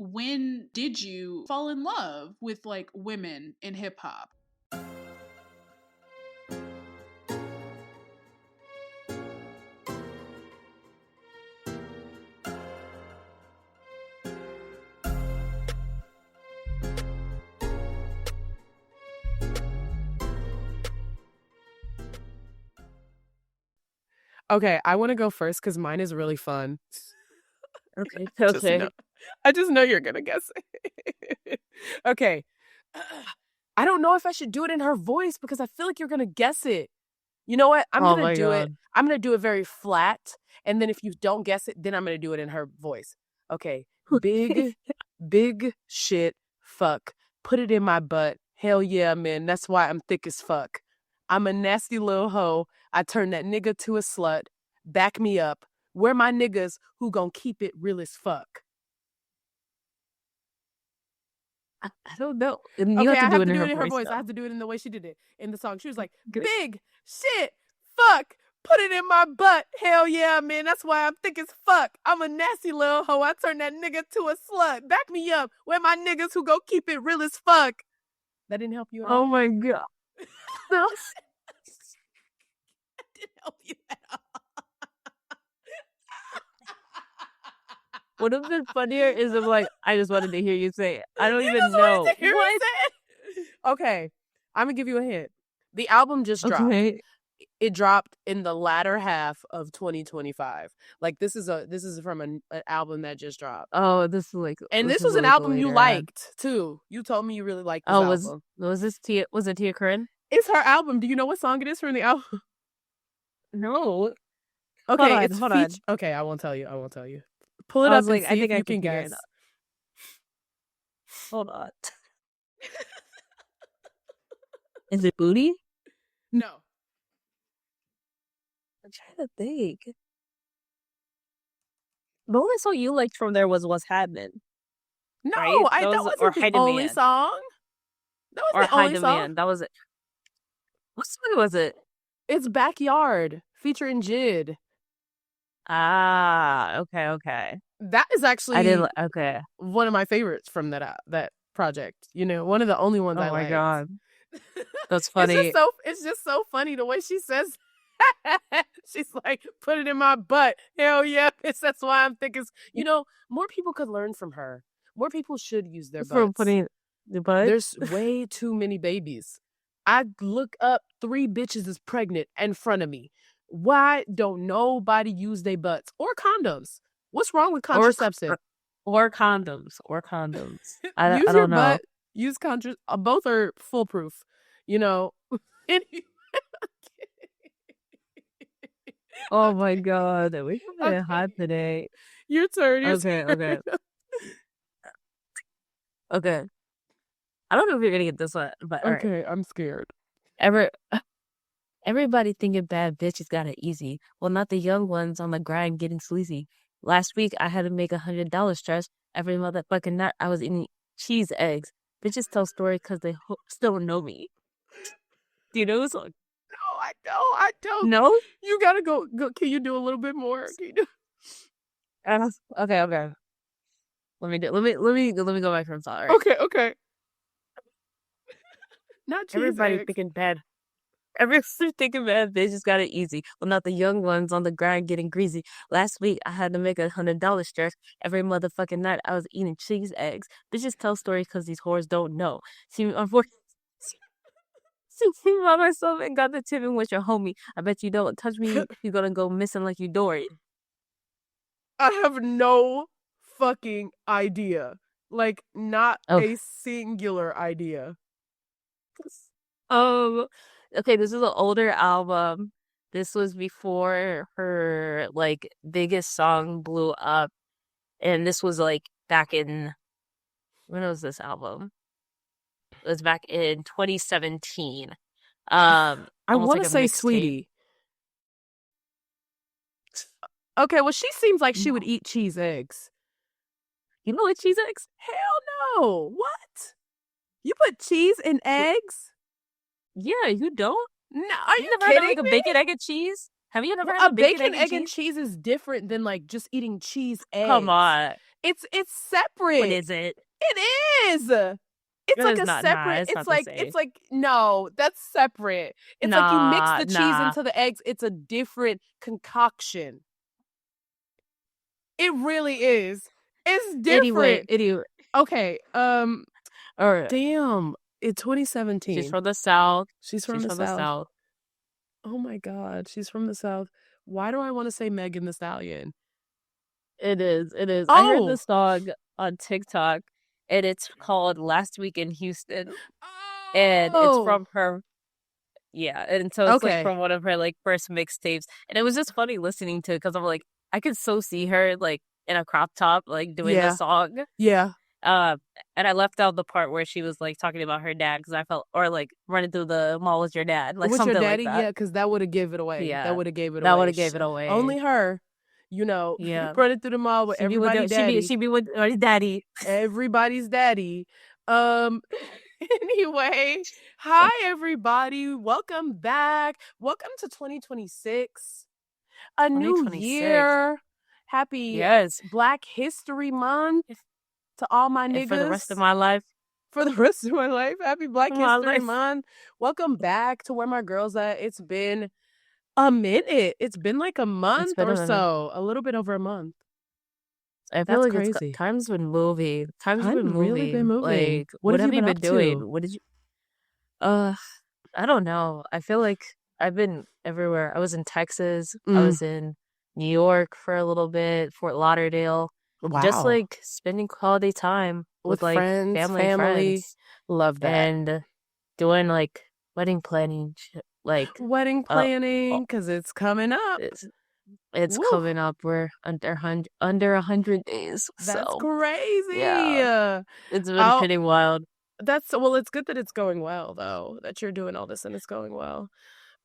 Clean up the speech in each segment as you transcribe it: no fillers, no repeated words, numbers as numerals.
when did you fall in love with like women in hip hop? Okay, I want to go first because mine is really fun. Okay. Okay. I just know you're going to guess it. Okay. I don't know if I should do it in her voice because I feel like you're going to guess it. You know what? I'm going to do it. I'm going to do it very flat. And then if you don't guess it, then I'm going to do it in her voice. Okay. Big shit. Fuck. Put it in my butt. Hell yeah, man. That's why I'm thick as fuck. I'm a nasty little hoe. I turn that nigga to a slut. Back me up. Where my niggas who gon' keep it real as fuck? I don't know. And you have to do it in her voice. I have to do it in the way she did it in the song. She was like, big shit, fuck, put it in my butt. Hell yeah, man. That's why I'm thick as fuck. I'm a nasty little hoe. I turn that nigga to a slut. Back me up. Where my niggas who go keep it real as fuck? That didn't help you at all? Oh my God. No. That didn't help you at all. What would have been funnier is if, like, I just wanted to hear you say it. I don't even know. What? Okay, I'm gonna give you a hint. The album just dropped. Okay. It dropped in the latter half of 2025. Like this is from an album that just dropped. Oh, this is like, and this was an album you liked too. You told me you really liked this album. Was it Tia Corinne? It's her album. Do you know what song it is from the album? No. Okay, hold on. Okay, I won't tell you. Pull it up and see I think if you can guess. Hold on. Is it Booty? No. I'm trying to think. The only song you liked from there was What's Happening. No, right? That wasn't the only song. That was the only song. That was it. What song was it? It's Backyard featuring Jid. Ah, okay. That is actually one of my favorites from that project. You know, one of the only ones I like. Oh my God. That's funny. It's just so funny the way she says. She's like, put it in my butt. Hell yeah, bitch. That's why I'm thick as. You know, more people could learn from her. More people should use their butts. From putting the butt? There's way too many babies. I look up 3 bitches is pregnant in front of me. Why don't nobody use their butts or condoms? What's wrong with contraceptive? Or condoms. I use don't your know. Butt. Use both are foolproof. You know. Oh my God, we're getting hot today. Your turn. Okay. Okay. I don't know if you're gonna get this one, but okay, right. I'm scared. Everybody thinking bad bitches got it easy. Well, not the young ones on the grind getting sleazy. Last week I had to make $100 stretch. Every motherfucking night I was eating cheese eggs. Bitches tell stories because they still know me. Do you know this song? No, I don't. No? You gotta go. Can you do a little bit more? Okay. Let me go back from song. Right. Okay. Not cheese Everybody eggs. thinking bad. Everyone's thinking bad bitches got it easy. Well, not the young ones on the grind getting greasy. Last week I had to make $100 stretch. Every motherfucking night I was eating cheese eggs. Bitches tell stories because these whores don't know. See me by myself and got the tipping with your homie. I bet you don't touch me. You're gonna go missing like you Dory. I have no fucking idea. Like, not a singular idea. Okay, this is an older album. This was before her like biggest song blew up, and this was like back in when was this album? It was back in 2017. I want to say Sweetie. Okay, well, she seems like she would eat cheese eggs. You know what cheese eggs? Hell no. What? You put cheese in eggs? Yeah, you don't? No, are you never kidding had like a bacon, egg, and cheese? Have you never had a bacon, egg, and cheese is different than like just eating cheese eggs. Come on. It's What separate. is it? It is. It's like It's a not. Nah, separate. it's not the same. It's like no, that's separate. It's like you mix Nah, the cheese nah. into the eggs. It's a different concoction. It really is. It's different. Anyway. Okay. Or Damn. In she's 2017. from the South. She's from She's the from the South. South. Oh my God. She's from the South. Why do I want to say Megan the Stallion? It is. It is. I heard Oh. this song on TikTok, and it's called "Last Week in Houston," and it's Oh. from her. Yeah, and so it's like Okay. from one of her like first mixtapes, and it was just funny listening to it because I'm like, I could so see her like in a crop top, like doing the Yeah. song. Yeah. And I left out the part where she was like talking about her dad because I felt, or like running through the mall with your dad, like With your something like daddy? that. Yeah, because that would have gave it away. Yeah, That would have gave it that away. would have gave it away. Only her, Yeah, running through the mall with everybody's daddy. She be with her daddy. Everybody's daddy. Anyway, hi everybody. Welcome back. Welcome to 2026. A new 2026. year. Happy Black History Month to all my niggas. And for the rest of my life. For the rest of my life. Happy Black History Month. Welcome back to Where My Girls At. It's been a minute. It's been like a month or so. A little bit over a month. I feel like crazy. Time's been moving. Time's been really been moving. Like, what have you been doing? What did you? I don't know. I feel like I've been everywhere. I was in Texas. I was in New York for a little bit, Fort Lauderdale. Wow. Just like spending quality time with like friends, family. Friends. Love that. And doing like wedding planning, like wedding planning because it's coming up. It's coming up. We're under 100 days. That's crazy. Yeah. It's been pretty wild. It's good that it's going well though. That you're doing all this and it's going well.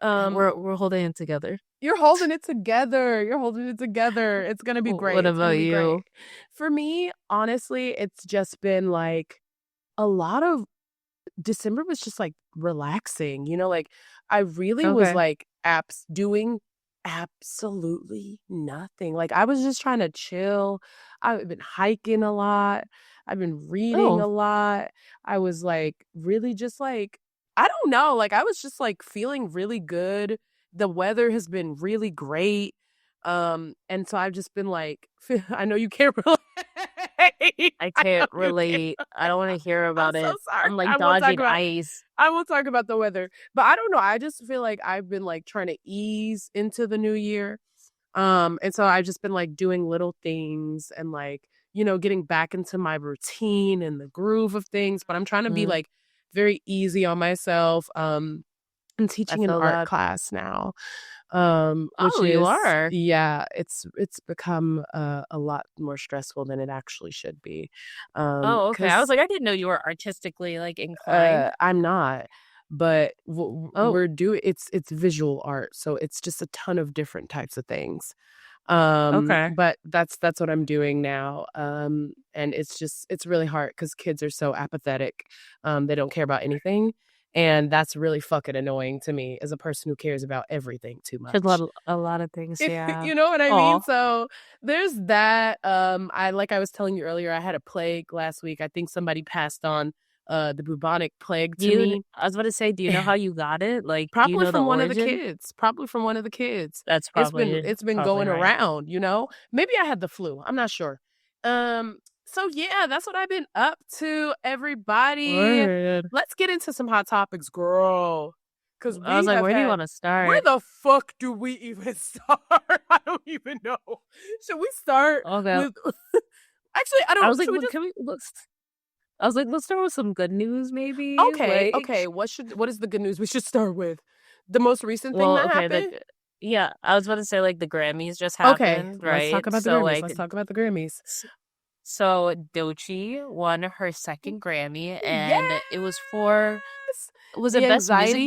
We're holding it together. You're holding it together. It's gonna be great. What about you? Great. For me, honestly, it's just been like a lot of December was just like relaxing, like I really was like doing absolutely nothing. Like I was just trying to chill. I've been hiking a lot. I've been reading a lot. I was like really just like, I don't know. Like I was just like feeling really good. The weather has been really great. And so I've just been like, I know you can't relate. I can't relate. I don't want to hear about it. So sorry. I'm like dodging ice. I won't talk about the weather, but I don't know. I just feel like I've been like trying to ease into the new year. And so I've just been like doing little things and like, getting back into my routine and the groove of things, but I'm trying to be like very easy on myself. I'm teaching an art class now. You are? Yeah, it's become a lot more stressful than it actually should be. Okay. I was like, I didn't know you were artistically like inclined. I'm not, but we're doing it's visual art, so it's just a ton of different types of things. But that's what I'm doing now. And it's really hard because kids are so apathetic. They don't care about anything. And that's really fucking annoying to me as a person who cares about everything too much. A lot of things, yeah. You know what I mean? So there's that. I was telling you earlier, I had a plague last week. I think somebody passed on the bubonic plague to me. I was about to say, do you know how you got it? Like probably from one of the kids. Probably from one of the kids. That's probably it's been going around, Maybe I had the flu. I'm not sure. So yeah, that's what I've been up to, everybody. Word. Let's get into some hot topics, girl. Because I was like, where do you want to start? Where the fuck do we even start? I don't even know. Should we start with... Actually, I don't know. I was like, I was like, let's start with some good news, maybe. Okay. What is the good news we should start with? The most recent thing that happened? Yeah, I was about to say like the Grammys just happened, right? Let's talk about the Grammys. Let's talk about the Grammys. So Doechii won her second Grammy, and it was for Best Music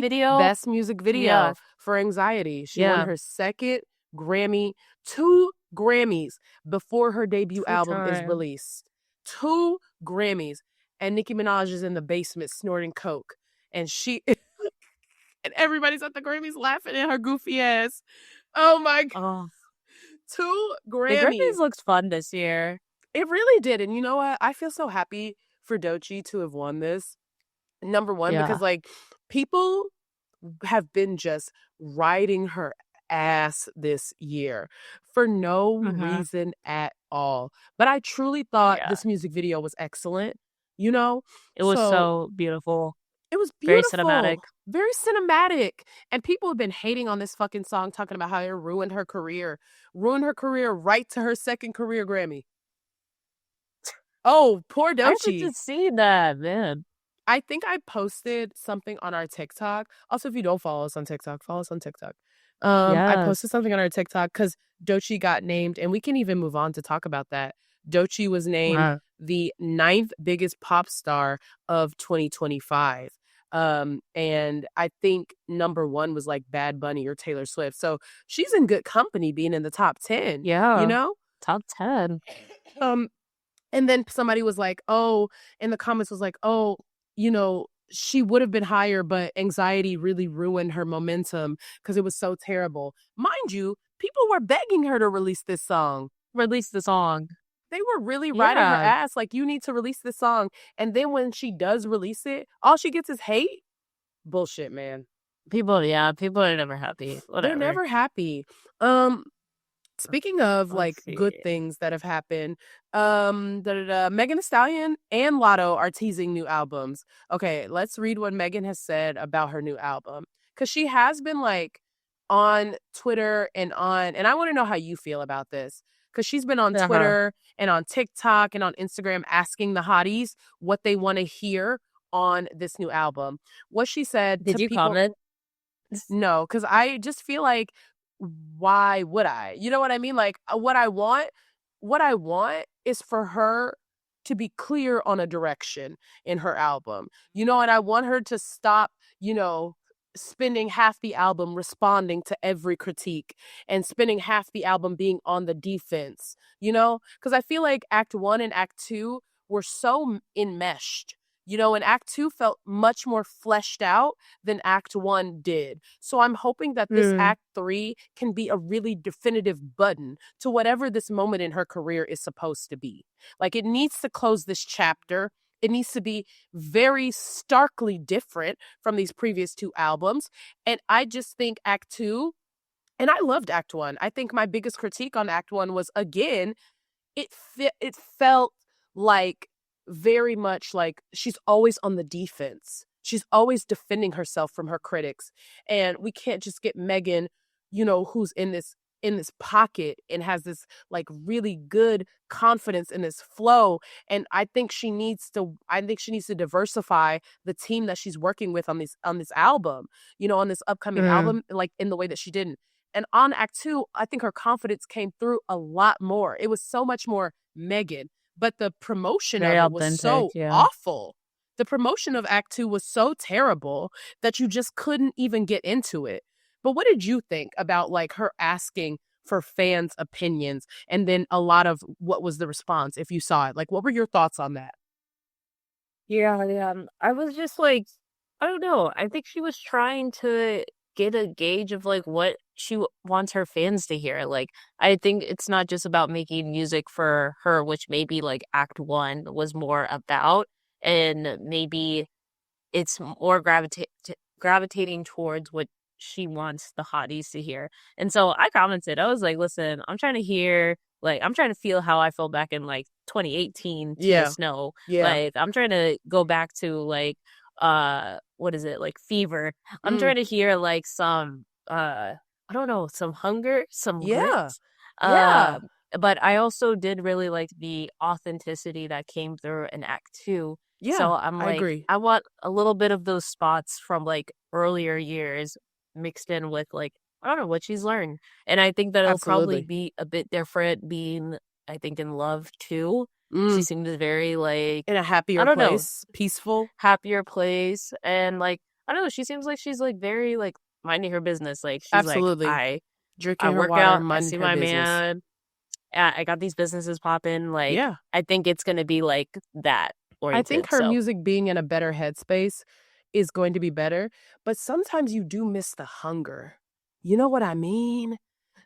Video? Best Music Video for Anxiety. She won her second Grammy, 2 Grammys before her debut album is released. 2 Grammys, and Nicki Minaj is in the basement snorting coke, and she and everybody's at the Grammys laughing at her goofy ass. Oh my god! 2 Grammys. The Grammys looks fun this year. It really did. And you know what? I feel so happy for Doechii to have won this. Number one, Yeah. because like people have been just riding her ass this year for no Mm-hmm. reason at all. But I truly thought Yeah. this music video was excellent, you know? It was So so beautiful. it was Very cinematic. beautiful, very cinematic. And people have been hating on this fucking song, talking about how it ruined her career. Ruined her career right to her second career Grammy. Oh, poor I haven't Doechii. just seen that, man. I think I posted something on our TikTok. Also, if you don't follow us on TikTok, follow us on TikTok. I Yes. posted something on our TikTok because Doechii got named, and we can even move on to talk about that. Doechii was named Wow. the 9th biggest pop star of 2025. And I think number one was like Bad Bunny or Taylor Swift. So she's in good company being in the top 10, you Yeah. know? Top 10. Um, and then somebody was like, oh, in the comments was like, oh, you know, she would have been higher, but anxiety really ruined her momentum because it was so terrible. Mind you, people were begging her to release this song. Release the song. They were really riding her Yeah. ass, like, you need to release this song. And then when she does release it, all she gets is hate. Bullshit, man. People are never happy. They're Whatever. never happy. Speaking of Let's like see. good things that have happened, Megan Thee Stallion and Lotto are teasing new albums. Okay, let's read what Megan has said about her new album. Cause she has been like on Twitter and I want to know how you feel about this. Cause she's been on Uh-huh. Twitter and on TikTok and on Instagram asking the hotties what they want to hear on this new album. What she said Did to you people, comment? no, because I just feel like, why would I? You know what I mean? Like what I want is for her to be clear on a direction in her album. You know, and I want her to stop, you know, spending half the album responding to every critique and spending half the album being on the defense, you know? Because I feel like Act 1 and Act 2 were so enmeshed. You know, and Act 2 felt much more fleshed out than Act 1 did. So I'm hoping that this Mm. Act 3 can be a really definitive button to whatever this moment in her career is supposed to be. Like, it needs to close this chapter. It needs to be very starkly different from these previous two albums. And I just think Act 2, and I loved Act 1. I think my biggest critique on Act 1 was, again, it felt like very much like she's always on the defense. She's always defending herself from her critics. And we can't just get Megan, you know, who's in this pocket and has this like really good confidence in this flow. And I think she needs to diversify the team that she's working with on this album, you know, on this upcoming Mm. album, like in the way that she didn't. And on Act 2, I think her confidence came through a lot more. It was so much more Megan, but the promotion Very of it was authentic, so yeah. awful. The promotion of Act 2 was so terrible that you just couldn't even get into it. But what did you think about like her asking for fans' opinions and then a lot of what was the response if you saw it? Like, what were your thoughts on that? Yeah, yeah. I was just like, I don't know. I think she was trying to get a gauge of like what she wants her fans to hear. Like, I think it's not just about making music for her, which maybe like Act 1 was more about, and maybe it's more gravitating towards what she wants the hotties to hear. And so I commented, I was like, listen, I'm trying to hear, like, I'm trying to feel how I felt back in like 2018 Tina Yeah. Snow. Yeah. Like, I'm trying to go back to like, what is it? Like Fever. I'm trying to hear like some, I don't know, some hunger, some grit. Yeah. Uh, Yeah. but I also did really like the authenticity that came through in Act 2. Yeah. So I'm I like, agree. I want a little bit of those spots from like earlier years mixed in with like, I don't know what she's learned. And I think that it'll probably Absolutely. be a bit different being, I think, in Love too. She Mm. seems very like, In a I happier don't know, place, peaceful. happier place. And like, I don't know, she seems like she's like very like minding her business. Like she's like, Absolutely. I Drinking her work water, out, I minding see her my business. man, I got these businesses popping. Like, Yeah. I think it's gonna be like that I think oriented. her So music being in a better headspace is going to be better, but sometimes you do miss the hunger. You know what I mean?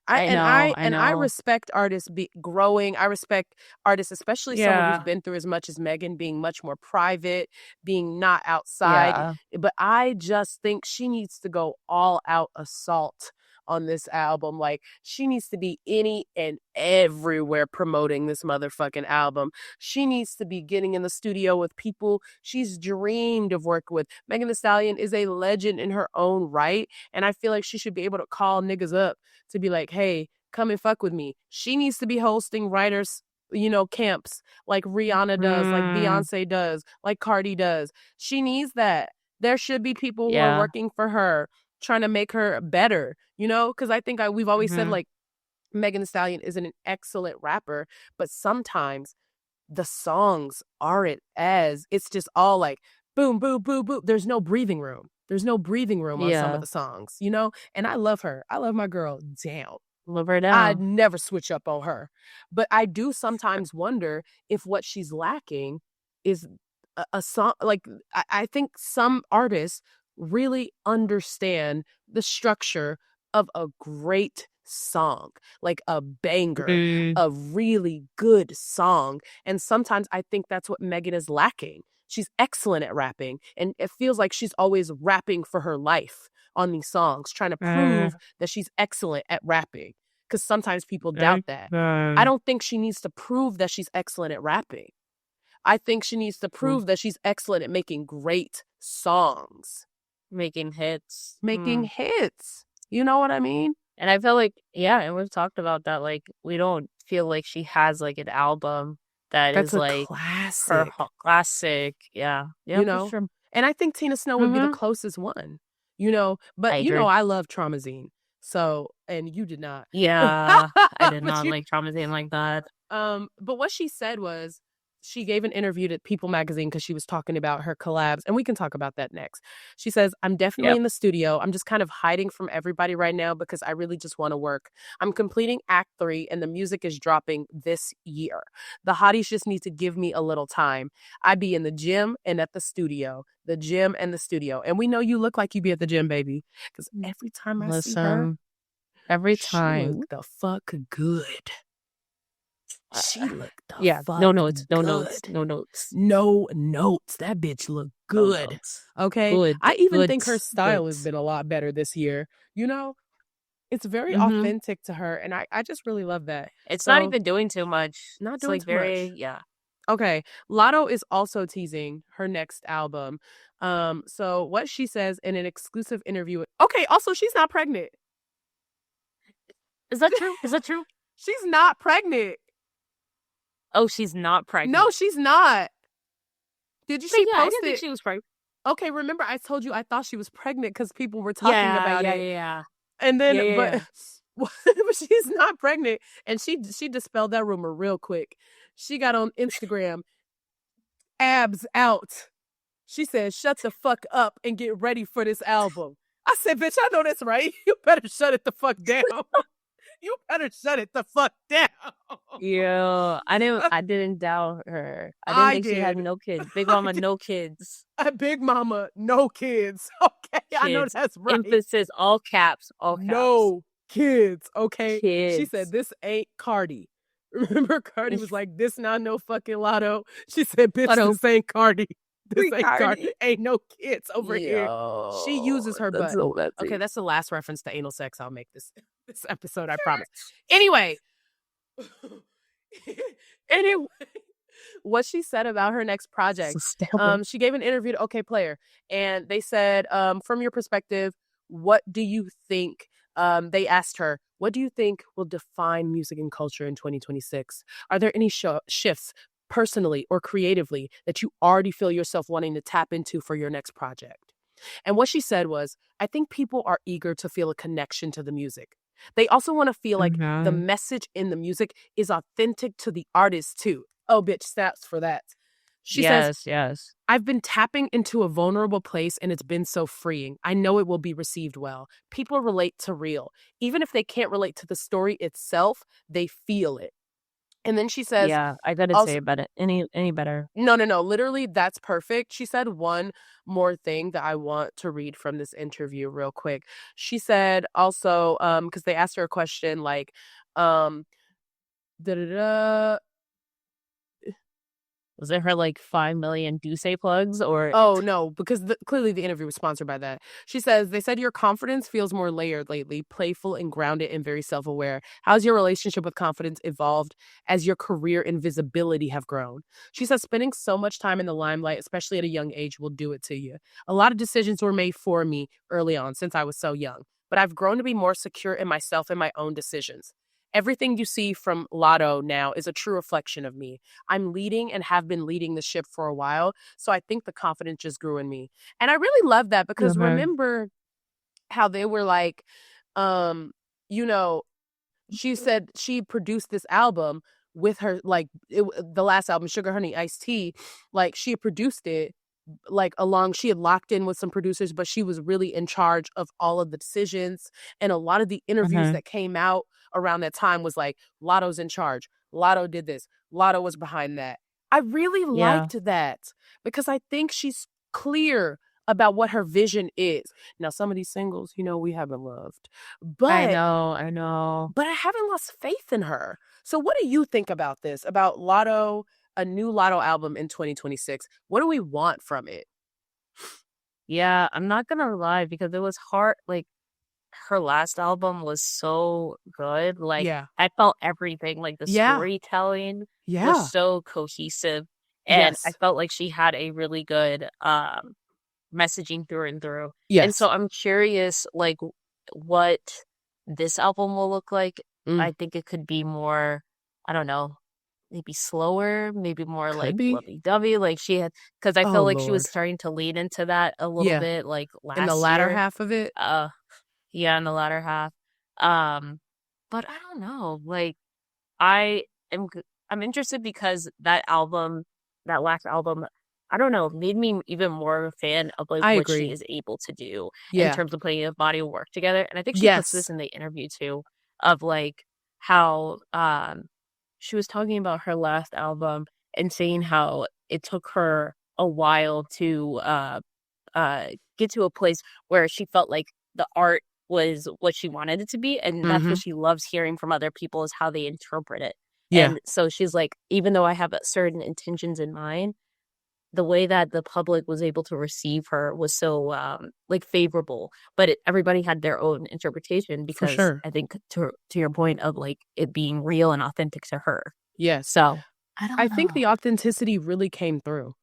I know, I I know. respect artists growing. I respect artists, especially someone who's Yeah, been through as much as Megan, being much more private, being not outside. yeah. But I just think she needs to go all out assault on this album. Like, she needs to be any and everywhere promoting this motherfucking album. She needs to be getting in the studio with people she's dreamed of working with. Megan Thee Stallion is a legend in her own right, and I feel like she should be able to call niggas up to be like, hey, come and fuck with me. She needs to be hosting writers, camps like Rihanna does, like Mm, Beyonce does, like Cardi does. She needs that. There should be people who are yeah. working for her, trying to make her better, because I think we've always said, Mm-hmm. like, Megan Thee Stallion is an excellent rapper, but sometimes the songs aren't as, it's just all like boom, boom, boom, boom. There's no breathing room. There's no breathing room on some of Yeah. the songs, and I love her. I love my girl down. Live her I'd down. never switch up on her. But I do sometimes wonder if what she's lacking is a song. Like, I think some artists really understand the structure of a great song, like a banger, Mm, a really good song. And sometimes I think that's what Megan is lacking. She's excellent at rapping, and it feels like she's always rapping for her life on these songs, trying to uh, prove that she's excellent at rapping, because sometimes people doubt like, that. I don't think she needs to prove that she's excellent at rapping. I think she needs to mm, prove that she's excellent at making great songs, making hits. making hits. You know what I mean? And I feel like, yeah, and we've talked about that. Like, we don't feel like she has like an album that That's is a like her classic, classic. Yeah, yeah, you for know? sure. And I think Tina Snow would be the Mm-hmm. closest one, I but agree. I love Traumazine. So, and you did not. Yeah, I did But not you like traumatizing like that. But what she said was, she gave an interview to People magazine because she was talking about her collabs, and we can talk about that next. She says, I'm definitely Yep. in the studio. I'm just kind of hiding from everybody right now because I really just want to work. I'm completing Act 3, and the music is dropping this year. The hotties just need to give me a little time. I be in the gym and at the studio. The gym and the studio. And we know you look like you be at the gym, baby. Because every time I see her, Listen, every she time. look the fuck good. Uh, She looked the yeah, no fuck notes, no notes, good. no notes, No notes. That bitch looked no good. notes. Okay. Good, I even good, think her good. style has been a lot better this year. It's very Mm-hmm. authentic to her. And I just really love that. It's not So, even doing too much. not It's doing like too much. very, yeah. Okay. Lotto is also teasing her next album. So what she says in an exclusive interview. Okay. Also, she's not pregnant. Is that true? Is that true? She's not pregnant. Oh, she's not pregnant. No, she's not. Did you But see yeah, I didn't think posted? she was pregnant. Okay, remember I told you I thought she was pregnant because people were talking Yeah, about yeah, it. yeah, And yeah, then, yeah, but, yeah. but she's not pregnant. And she dispelled that rumor real quick. She got on Instagram, abs out. She said, shut the fuck up and get ready for this album. I said, bitch, I know that's right. You better shut it the fuck down. You better shut it the fuck down. Yeah, I didn't doubt her. I didn't I think she had did. no kids. Big I Mama, did. no kids. A big mama, no kids. Okay, I know Kids. that's right. Emphasis, all caps, all caps. No kids. Okay. She said, Kids. this ain't Cardi. Remember, Cardi was like, this not no fucking Lotto. She said, bitch, Lotto. this ain't Cardi. This Free ain't Cardi. Cardi. Ain't no kids over here. She Yo, uses her that's butt. so messy. Okay, that's the last reference to anal sex I'll make this episode, I promise. Anyway. Anyway, what she said about her next project. She gave an interview to OK Player, and they said, from your perspective, what do you think? They asked her, what do you think will define music and culture in 2026? Are there any shifts personally or creatively that you already feel yourself wanting to tap into for your next project? And what she said was, I think people are eager to feel a connection to the music. They also want to feel like the message in the music is authentic to the artist too. Oh, bitch, stats for that. She says, yes. I've been tapping into a vulnerable place and it's been so freeing. I know it will be received well. People relate to real. Even if they can't relate to the story itself, they feel it. And then she says, Yeah, I gotta say also, about it. Any better? no, literally, that's perfect. She said one more thing that I want to read from this interview real quick. She said also, because they asked her a question like, um, da da da. Was it her like 5 million Duce plugs or? Oh, no, because clearly the interview was sponsored by that. She says, they said your confidence feels more layered lately, playful and grounded and very self-aware. How's your relationship with confidence evolved as your career and visibility have grown? She says, spending so much time in the limelight, especially at a young age, will do it to you. A lot of decisions were made for me early on since I was so young, but I've grown to be more secure in myself and my own decisions. Everything you see from Lotto now is a true reflection of me. I'm leading and have been leading the ship for a while. So I think the confidence just grew in me. And I really love that because Mhm. remember how they were like, um, you know, she said she produced this album with her, like the last album, Sugar Honey Iced Tea, like she had produced it like along she had locked in with some producers, but she was really in charge of all of the decisions. And a lot of the interviews Mhm. that came out around that time was like, Lotto's in charge, Lotto did this, Lotto was behind that. I really Yeah. liked that because I think she's clear about what her vision is. Now some of these singles, we haven't loved, I but know, I know. I haven't lost faith in her. So what do you think about this, about Lotto, a new Lotto album in 2026? What do we want from it? Yeah, I'm not gonna lie because it was hard. Like her last album was so good. Like Yeah. I felt everything. Like the Yeah. storytelling was Yeah. so cohesive, and I Yes. felt like she had a really good messaging through and through. And so Yes. I'm curious, like what this album will look like. Mm. I think it could be more, I don't know, maybe slower, maybe more Could like be. lovey-dovey, like she had, because I Oh, felt like she was Lord. starting to lean into that a little Yeah. bit like In the last latter year. half of it. Uh yeah, in the latter half. Um, but I don't know. Like I I'm interested because that album, that last album, I don't know, made me even more a fan of like I what she agree. is able to do in Yeah. terms of putting a body of work together. And I think she puts this Yes. in the interview too, of like how she was talking about her last album and saying how it took her a while to uh get to a place where she felt like the art was what she wanted it to be, and that's Mm-hmm. what she loves hearing from other people is how they interpret it. Yeah. And so she's like, even though I have certain intentions in mind, the way that the public was able to receive her was so like favorable, but everybody had their own interpretation For because sure. I think to your point of like it being real and authentic to her. Yes. So I I don't think know. the authenticity really came through.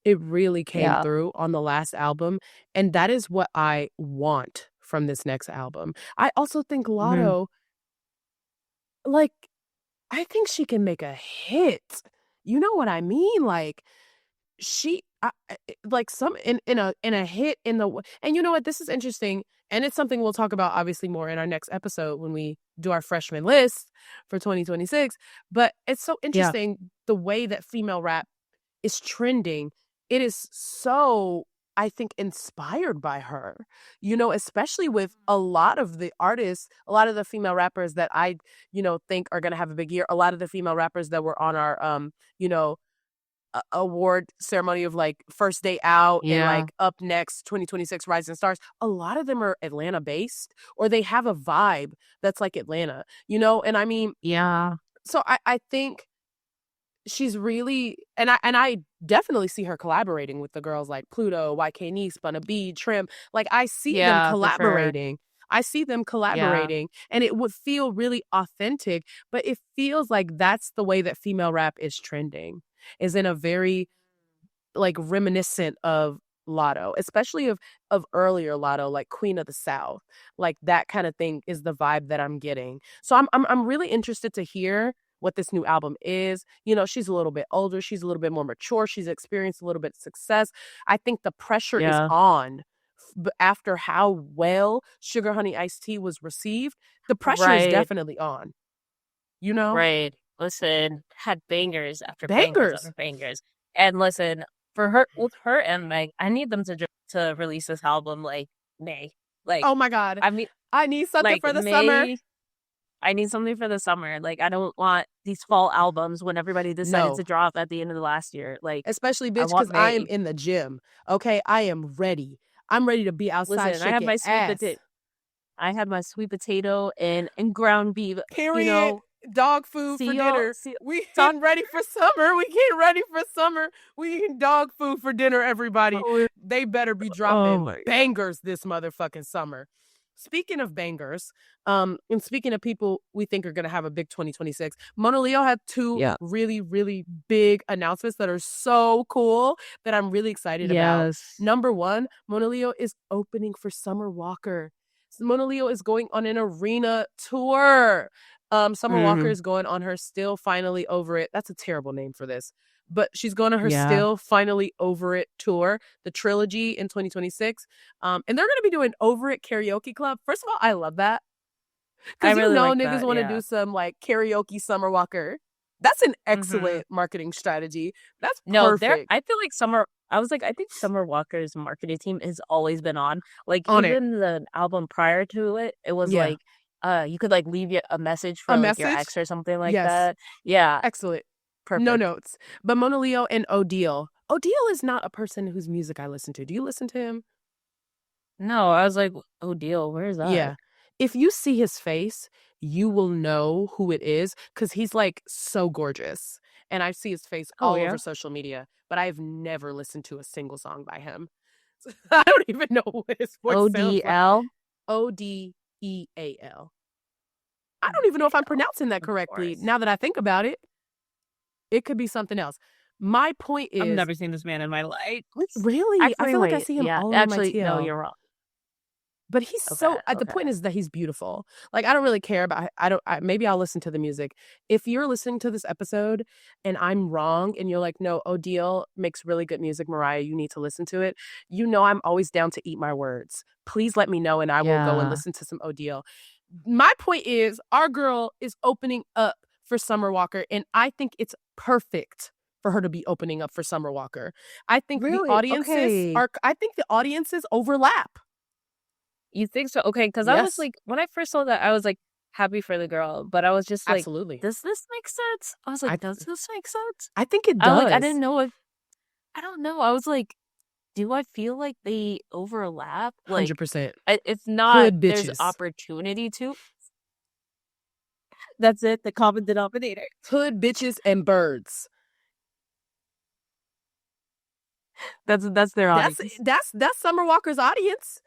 It really came Yeah. through on the last album. And that is what I want from this next album. I also think Hmm. Lotto, like, I think she can make a hit. You know what I mean? Like, like some in a hit in the and you know what, this is interesting, and it's something we'll talk about obviously more in our next episode when we do our freshman list for 2026. But it's so Yeah. interesting the way that female rap is trending. It is so, I think, inspired by her, especially with a lot of the artists, a lot of the female rappers that I think are going to have a big year, a lot of the female rappers that were on our you know award ceremony of like First Day Out and Yeah. like Up Next 2026 Rising Stars, a lot of them are Atlanta based or they have a vibe that's like Atlanta, and I mean, Yeah. so I think she's really, and I definitely see her collaborating with the girls like Pluto, YK Nice, Bun B, Trim. Like I see them Yeah, for sure. collaborating. I see them Yeah. collaborating and it would feel really authentic, but it feels like that's the way that female rap is trending. Is in a very like reminiscent of Lotto, especially of earlier Lotto, like Queen of the South. Like that kind of thing is the vibe that I'm getting. So I'm really interested to hear what this new album is. She's a little bit older, she's a little bit more mature, she's experienced a little bit of success. I think the pressure is Yeah. on after how well Sugar Honey Iced Tea was received. The pressure is Right. definitely on, you know? Right. Listen, had bangers after bangers Bangers. after bangers. And listen, for her, with her and Meg, I need them to release this album like May. Like, Oh my God. I mean, I need something like for the summer. May. I need something for the summer. Like, I don't want these fall albums when everybody decided to drop at the end of the last year. Like, especially, I bitch, want because I am May. in the gym. Okay, I am ready. I'm ready to be outside Listen, I have shaking my sweet ass. potato. I had my sweet potato and ground beef. Period. You know, Dog food for dinner. We getting ready for summer. We getting ready for summer. We eating dog food for dinner, everybody. They better be dropping bangers this motherfucking summer. Speaking of bangers, and speaking of people we think are going to have a big 2026, Mona Leo had two really, really big announcements that are so cool that I'm really excited about. Number one, Mona Leo is opening for Summer Walker. Mona Leo is going on an arena tour. Summer Walker is going on her Still Finally Over It. That's a terrible name for this. But she's going on her Still Finally Over It tour, the trilogy in 2026. And they're going to be doing Over It Karaoke Club. First of all, I love that. Because really like niggas want to do some like karaoke Summer Walker. That's an excellent marketing strategy. That's perfect. I feel like I think Summer Walker's marketing team has always been on. Like, even the album prior to it, it was like, you could like leave a message for like your ex or something like that. Yeah. Excellent. Perfect. No notes. But Mona Leo and Odile. Odile is not a person whose music I listen to. Do you listen to him? No, I was like, Odile, where is that? Yeah. If you see his face, you will know who it is because he's like so gorgeous. And I see his face all over social media, but I've never listened to a single song by him. I don't even know what his voice sounds like. Odeal. I don't even know if I'm pronouncing that correctly. Now that I think about it, it could be something else. My point is, I've never seen this man in my life. Really? Actually, I feel like I see him all over my TL. No, you're wrong. But he's the point is that he's beautiful. Like, I don't really care about, maybe I'll listen to the music. If you're listening to this episode and I'm wrong and you're like, no, Odile makes really good music, Mariah, you need to listen to it. You know, I'm always down to eat my words. Please let me know and I will go and listen to some Odile. My point is, our girl is opening up for Summer Walker, and I think it's perfect for her to be opening up for Summer Walker. I think the audiences overlap. You think so? Okay, because I was like, when I first saw that, I was like happy for the girl, but I was just like, does this make sense? I was like, does this make sense? I think it does. I didn't know I don't know. I was like, do I feel like they overlap? Like, 100%. If not, there's opportunity to. That's it. The common denominator. Hood bitches and birds. That's their audience. That's Summer Walker's audience.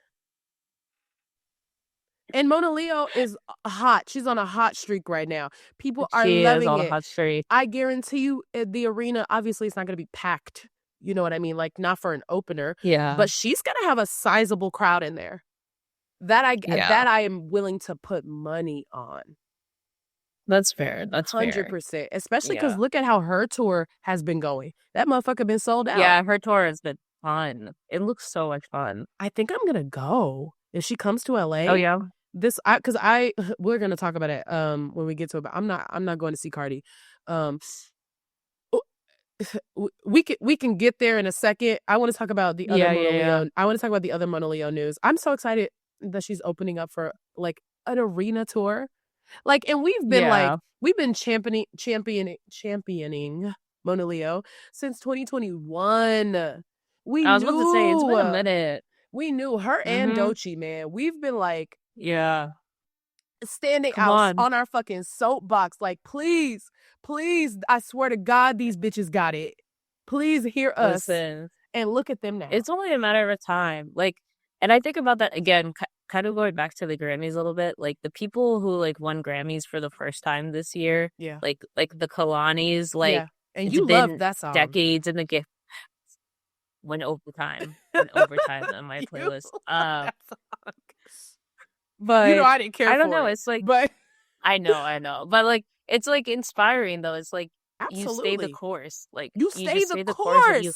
And Mona Leo is hot. She's on a hot streak right now. People are loving it. A hot streak. I guarantee you, the arena, obviously, it's not going to be packed. You know what I mean? Like, not for an opener. Yeah. But she's going to have a sizable crowd in there. That I am willing to put money on. That's fair. That's 100%. Especially because look at how her tour has been going. That motherfucker been sold out. Yeah, her tour has been fun. It looks so much fun. I think I'm going to go. If she comes to LA. Oh, yeah. We're gonna talk about it when we get to it, but I'm not going to see Cardi. We can get there in a second. I want to talk about the other Mona Leo. I want to talk about the other Mona Leo news. I'm so excited that she's opening up for like an arena tour. Like, and we've been championing Mona Leo since 2021. I was about to say, it's been a minute. We knew her and Doechii, man. We've been like, standing out on our fucking soapbox. Like, please, I swear to God, these bitches got it. Please hear us. And look at them now. It's only a matter of time. Like, and I think about that again, kind of going back to the Grammys a little bit. Like, the people who like won Grammys for the first time this year, like the Kalanis, like, and you love that song. Decades in the gift. Went overtime on my playlist. But I didn't care. I don't know. It's like, but I know. But like, it's like inspiring though. It's like you stay the course. Like you stay the course.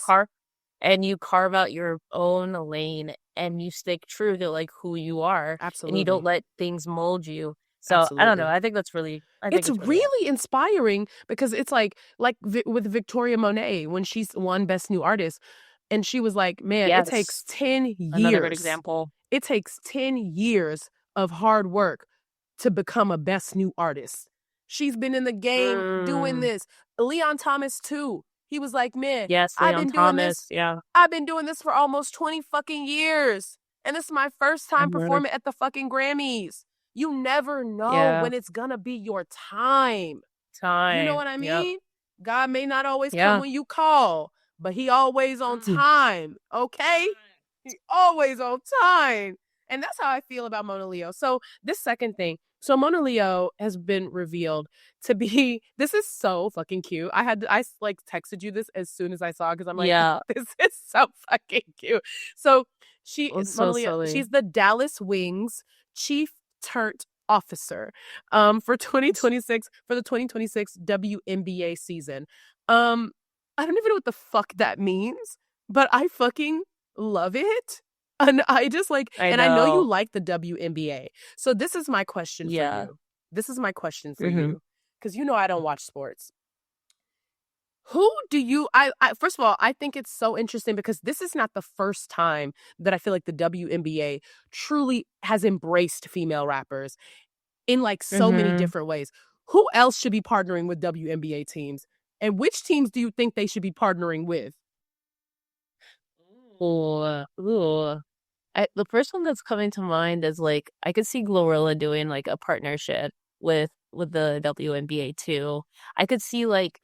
And you carve out your own lane, and you stick true to like who you are. Absolutely. And you don't let things mold you. So I don't know. I think that's really. It's really inspiring because it's like with Victoria Monet when she's won Best New Artist. And she was like, man, it takes 10 years. Another good example. It takes 10 years of hard work to become a best new artist. She's been in the game doing this. Leon Thomas too. He was like, man, Yes, I've Leon been doing Thomas. this. Yeah. I've been doing this for almost 20 fucking years. And this is my first time performing at the fucking Grammys. You never know when it's gonna be your time. You know what I mean? Yep. God may not always come when you call, but he always on time, okay? He always on time. And that's how I feel about Mona Leo. So this second thing, so Mona Leo has been revealed to be, this is so fucking cute. I like texted you this as soon as I saw it because I'm like, this is so fucking cute. So Mona Leo, she's the Dallas Wings chief turnt officer for 2026 for the 2026 WNBA season. I don't even know what the fuck that means, but I fucking love it. And I just like, I know you like the WNBA. So this is my question for you. This is my question for you. Because you know I don't watch sports. Who do you, first of all, I think it's so interesting because this is not the first time that I feel like the WNBA truly has embraced female rappers in like so many different ways. Who else should be partnering with WNBA teams? And which teams do you think they should be partnering with? The first one that's coming to mind is like I could see Glorilla doing like a partnership with the WNBA too. I could see like,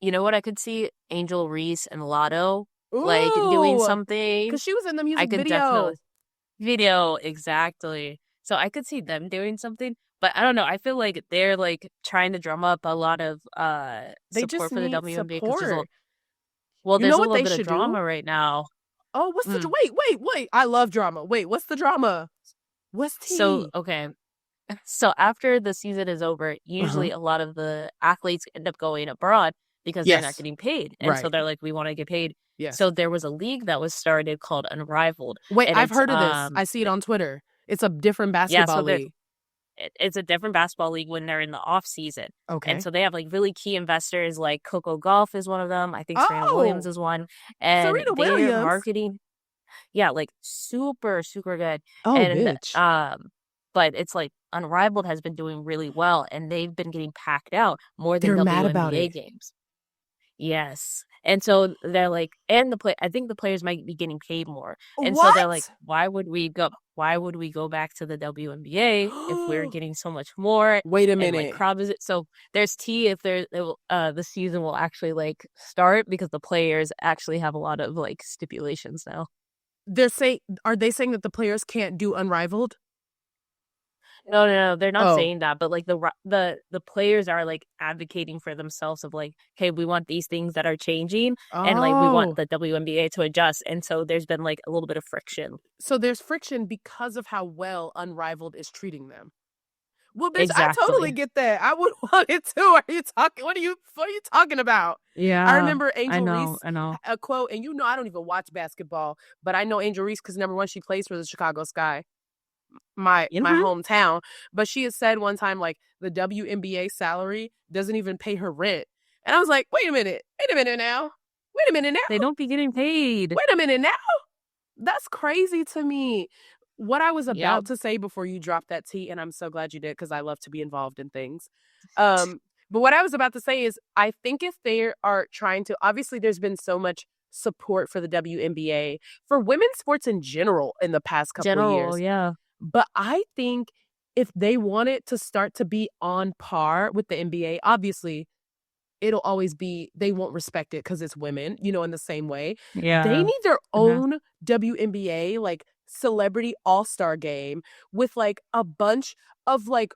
you know what? I could see Angel Reese and Lotto like doing something because she was in the music video. Exactly. So I could see them doing something, but I don't know. I feel like they're like trying to drum up a lot of support for the WNBA because there's a little bit of drama right now. Oh, what's the wait? I love drama. Wait, what's the drama? What's tea? So so after the season is over, usually a lot of the athletes end up going abroad because they're not getting paid, and so they're like, we want to get paid. So there was a league that was started called Unrivaled. Wait, I've heard of this. I see it on Twitter. It's a different basketball league. It's a different basketball league when they're in the off season. Okay. And so they have like really key investors, like Coco Golf is one of them. I think Serena Williams is one. And Serena Williams marketing, like super, super good. Oh, bitch. But it's like Unrivaled has been doing really well, and they've been getting packed out more than they're WNBA mad about it. games. Yes. And so they're like, and I think the players might be getting paid more. And so they're like, why would we go back to the WNBA if we're getting so much more? Wait a minute. And, like, crowd visit. So there's tea if the season will actually like start because the players actually have a lot of like stipulations now. Are they saying that the players can't do Unrivaled? No, they're not saying that, but like the players are like advocating for themselves of like, hey, we want these things that are changing, and like we want the WNBA to adjust, and so there's been like a little bit of friction. So there's friction because of how well Unrivaled is treating them. Well, bitch, exactly. I totally get that. I would want it too. Are you talking? What are you talking about? Yeah, I remember Angel Reese. I know a quote, and you know I don't even watch basketball, but I know Angel Reese because number one, she plays for the Chicago Sky. My hometown, but she has said one time like the WNBA salary doesn't even pay her rent, and I was like, wait a minute now, they don't be getting paid. Wait a minute now, that's crazy to me. What I was about to say before you dropped that tea, and I'm so glad you did because I love to be involved in things. But what I was about to say is I think if they are trying to, obviously there's been so much support for the WNBA for women's sports in general in the past couple of years. But I think if they want it to start to be on par with the NBA, obviously it'll always be, they won't respect it because it's women, you know, in the same way. They need their own WNBA, like celebrity all-star game with like a bunch of like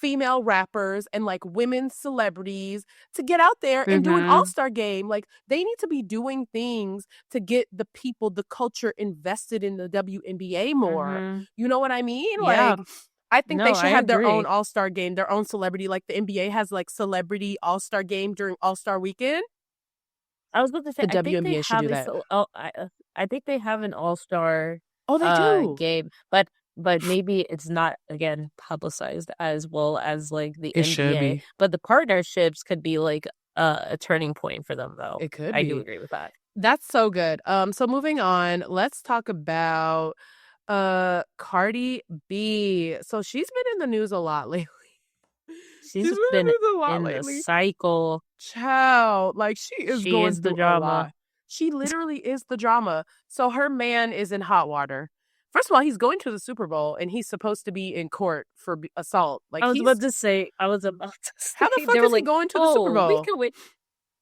female rappers and like women celebrities to get out there and do an all-star game. Like they need to be doing things to get the people, the culture invested in the WNBA more. You know what I mean? Like I think they should have their own all-star game, their own celebrity. Like the NBA has like celebrity all-star game during all-star weekend. I was about to say the WNBA should do that. I think they have an all-star game, but maybe it's not, again, publicized as well as like the NBA. Should be. But the partnerships could be like a turning point for them, though. It could I be. do agree with that. That's so good. So moving on, let's talk about Cardi B. So she's been in the news a lot lately. She's been in the cycle. Child, like she is She going is the through a drama. lot. She literally is the drama. So her man is in hot water. First of all, he's going to the Super Bowl and he's supposed to be in court for assault. Like I was about to say. how the fuck is he going to the Super Bowl?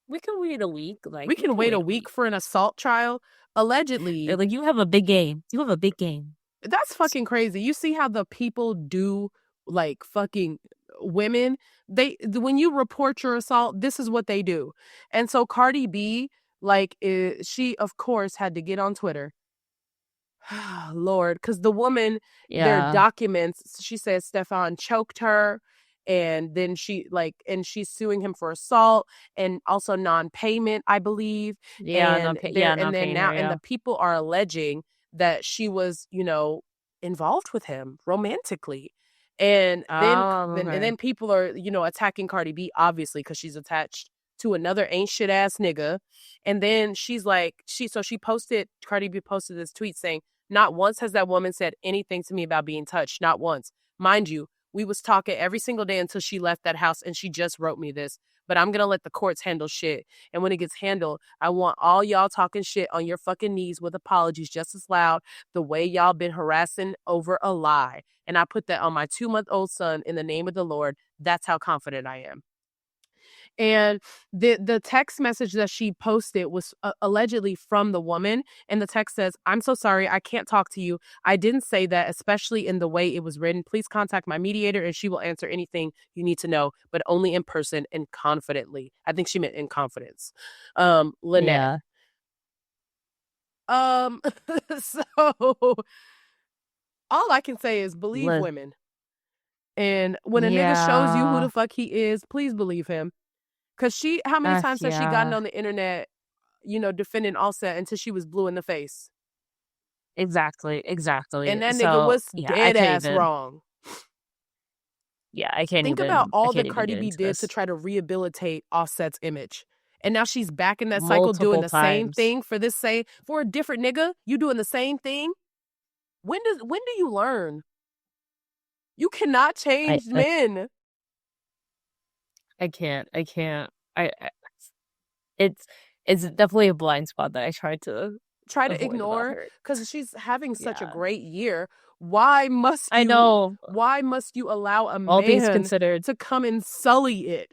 We can wait a week. Like we can wait a week for an assault trial. Allegedly, they're like, you have a big game. You have a big game. That's fucking crazy. You see how the people do, like, fucking women? When you report your assault, this is what they do. And so Cardi B, like, she of course had to get on Twitter. Lord, because the woman, their documents, she says Stefan choked her, and then she's suing him for assault and also non-payment, I believe. And the people are alleging that she was, involved with him romantically. And then people are, attacking Cardi B, obviously, because she's attached to another ain't shit ass nigga. And then she's like, Cardi B posted this tweet saying, not once has that woman said anything to me about being touched. Not once. Mind you, we was talking every single day until she left that house, and she just wrote me this. But I'm going to let the courts handle shit. And when it gets handled, I want all y'all talking shit on your fucking knees with apologies just as loud the way y'all been harassing over a lie. And I put that on my 2-month-old son in the name of the Lord. That's how confident I am. And the text message that she posted was allegedly from the woman. And the text says, "I'm so sorry. I can't talk to you. I didn't say that, especially in the way it was written. Please contact my mediator and she will answer anything you need to know, but only in person and confidently." I think she meant in confidence. Lynette. Yeah. So all I can say is believe women. And when a nigga shows you who the fuck he is, please believe him. Because how many times has she gotten on the internet, defending Offset until she was blue in the face? Exactly. And that nigga was dead ass wrong. Yeah, I can't Think about all that Cardi B did to try to rehabilitate Offset's image. And now she's back in that cycle doing the same thing for a different nigga. You doing the same thing? When do you learn? You cannot change men. I can't. It's definitely a blind spot that I try to ignore because she's having such a great year. Why must you allow a man to come and sully it?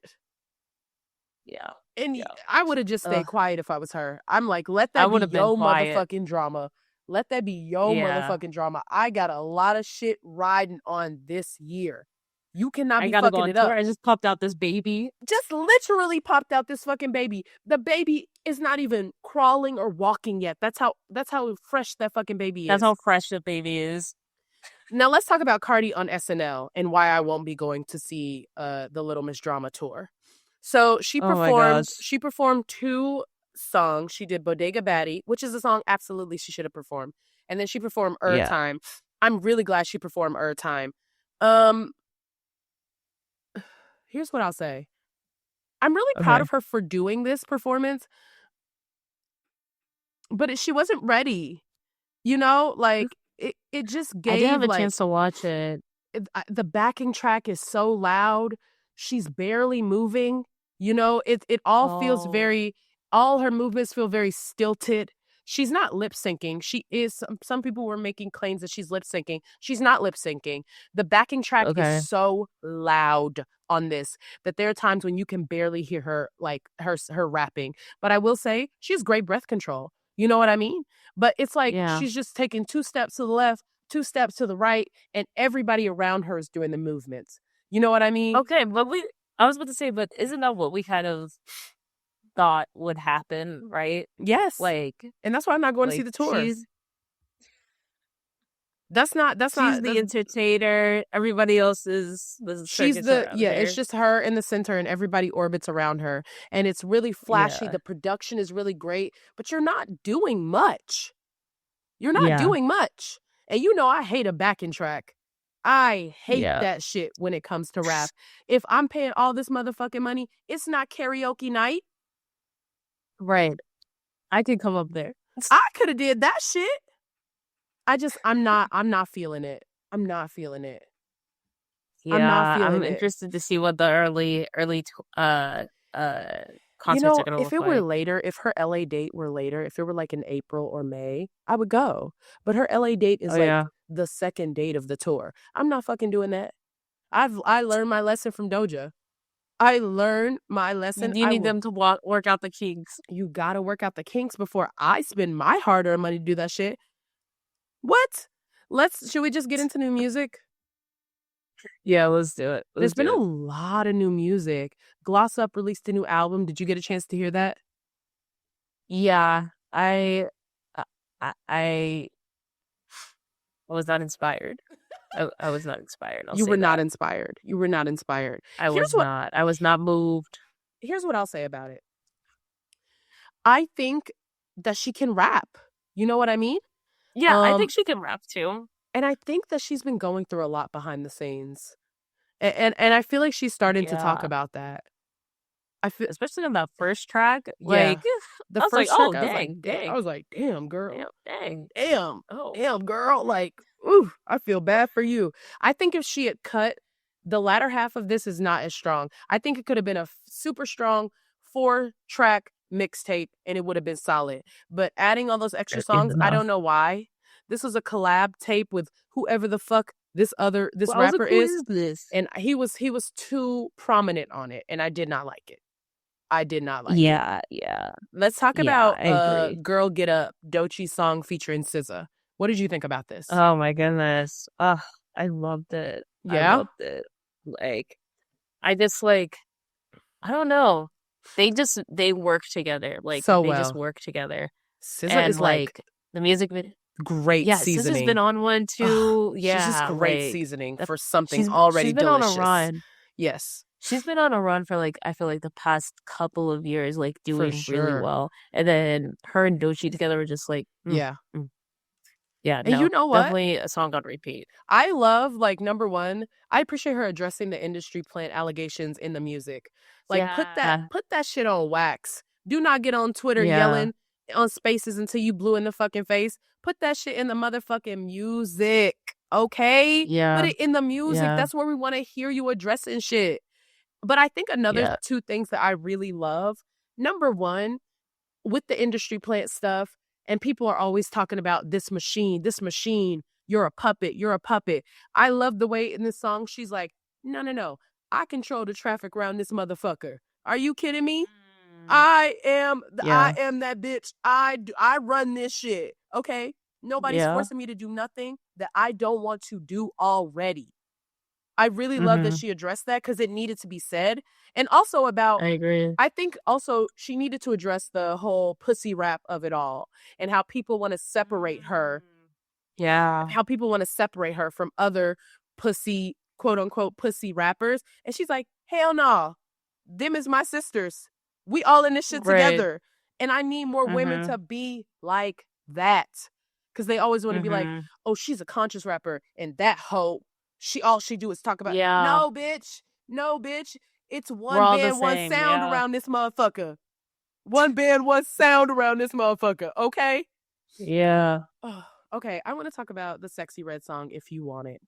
Yeah. And I would have just stayed quiet if I was her. I'm like, let that be your motherfucking drama. Let that be your motherfucking drama. I got a lot of shit riding on this year. You cannot be fucking it up. I just popped out this baby. Just literally popped out this fucking baby. The baby is not even crawling or walking yet. That's how fresh that fucking baby is. That's how fresh the baby is. Now let's talk about Cardi on SNL and why I won't be going to see the Little Miss Drama tour. So she performed 2 songs. She did Bodega Baddie, which is a song absolutely she should have performed. And then she performed Time. I'm really glad she performed Time. Here's what I'll say. I'm really proud of her for doing this performance, but she wasn't ready. It just gave. I didn't have a chance to watch it. The backing track is so loud. She's barely moving. It all feels all her movements feel very stilted. She's not lip syncing. She is. Some people were making claims that she's lip syncing. She's not lip syncing. The backing track is so loud on this that there are times when you can barely hear her, like her rapping. But I will say she has great breath control. You know what I mean? But it's like she's just taking 2 steps to the left, 2 steps to the right, and everybody around her is doing the movements. You know what I mean? Okay, but I was about to say, but isn't that what we kind of thought would happen, right? Yes. And that's why I'm not going to see the tour. She's the entertainer. Everybody else is it's just her in the center and everybody orbits around her. And it's really flashy. The production is really great, but you're not doing much. You're not doing much. And I hate a backing track. I hate that shit when it comes to rap. If I'm paying all this motherfucking money, it's not karaoke night. Right. I could come up there. I could have did that shit. I'm not feeling it. I'm not feeling it. I'm not Yeah, I'm feeling it. interested to see what the early uh You concerts are know, gonna if look it were like. later, if her LA date were later, if it were like in April or May, I would go. But her LA date Oh is like yeah. the second date of the tour. I'm not fucking doing that. I learned my lesson from Doja. I learned my lesson. You need them to work out the kinks. You gotta work out the kinks before I spend my hard-earned money to do that shit. What? Should we just get into new music? Yeah, let's do it. There's Let's been do a it. lot of new music. Gloss Up released a new album. Did you get a chance to hear that? Yeah, I, I was not inspired. I was not inspired. I'll You say were not that. inspired. You were not inspired. I was not. I was not moved. Here's what I'll say about it. I think that she can rap. You know what I mean? Yeah, I think she can rap too. And I think that she's been going through a lot behind the scenes. And I feel like she's starting to talk Yeah, about that. I feel especially on that first track. yeah. Like, The I was like, first track oh, I was like, dang, damn. I dang, was like, damn, girl. damn, dang. Damn. Oh, Damn, girl. Like, ooh, I feel bad for you. I think if she had cut the latter half of this is not as strong. I think it could have been a super strong 4-track mixtape and it would have been solid. But adding all those extra songs, I enough. don't know why. This was a collab tape with whoever the fuck this Well, I was like, rapper who is. is this? And he was too prominent on it and I did not like it. I did not like it. Yeah, yeah, Let's talk yeah. about I agree. Girl Get Up, Doechii song featuring SZA. What did you think about this? Oh my goodness. I loved it. I Yeah? loved it. Like, I just like, I don't know. They work together. Like, So they just well. work together. SZA And is like like the music video. great Yeah, SZA's seasoning. been on one too. She's just Yeah, great like seasoning that, for something already she's been on a delicious. run. Yes, She's been on a run for like I feel like the past couple of years, like for doing really sure. well. And then her and Doechii together were just like, Yeah. mm. Yeah, And you no, know what? definitely a song on repeat. I love, like, number one, I appreciate her addressing the industry plant allegations in the music. Like, Yeah, put that shit on wax. Do not get on Twitter yeah, yelling on spaces until you blue in the fucking face. Put that shit in the motherfucking music, okay? Put yeah, it in the music. yeah, That's where we want to hear you addressing shit. But I think another yeah. two things that I really love, number one, with the industry plant stuff, and people are always talking about this machine, you're a puppet, you're a puppet. I love the way in this song she's like, no, I control the traffic around this motherfucker. Are you kidding me? Mm. I Yeah, am that bitch. I run this shit. Okay? Nobody's yeah. forcing me to do nothing that I don't want to do already. I really love that Mm-hmm. she addressed that because it needed to be said. And also about, I agree. I think also she needed to address the whole pussy rap of it all and how people want to separate her, Yeah, from other pussy, quote unquote, pussy rappers. And she's like, hell no, them is my sisters. We all in this shit right. together. And I need more women Mm-hmm. to be like that. Because they always want to be like, Mm-hmm. oh, she's a conscious rapper and that hoe, all she do is talk about, Yeah, no, bitch. No, bitch. It's we're one all the band, one same. sound Yeah, around this motherfucker. One band, one sound around this motherfucker. Okay? yeah. Oh, okay, I want to talk about the Sexy Red song if you want it.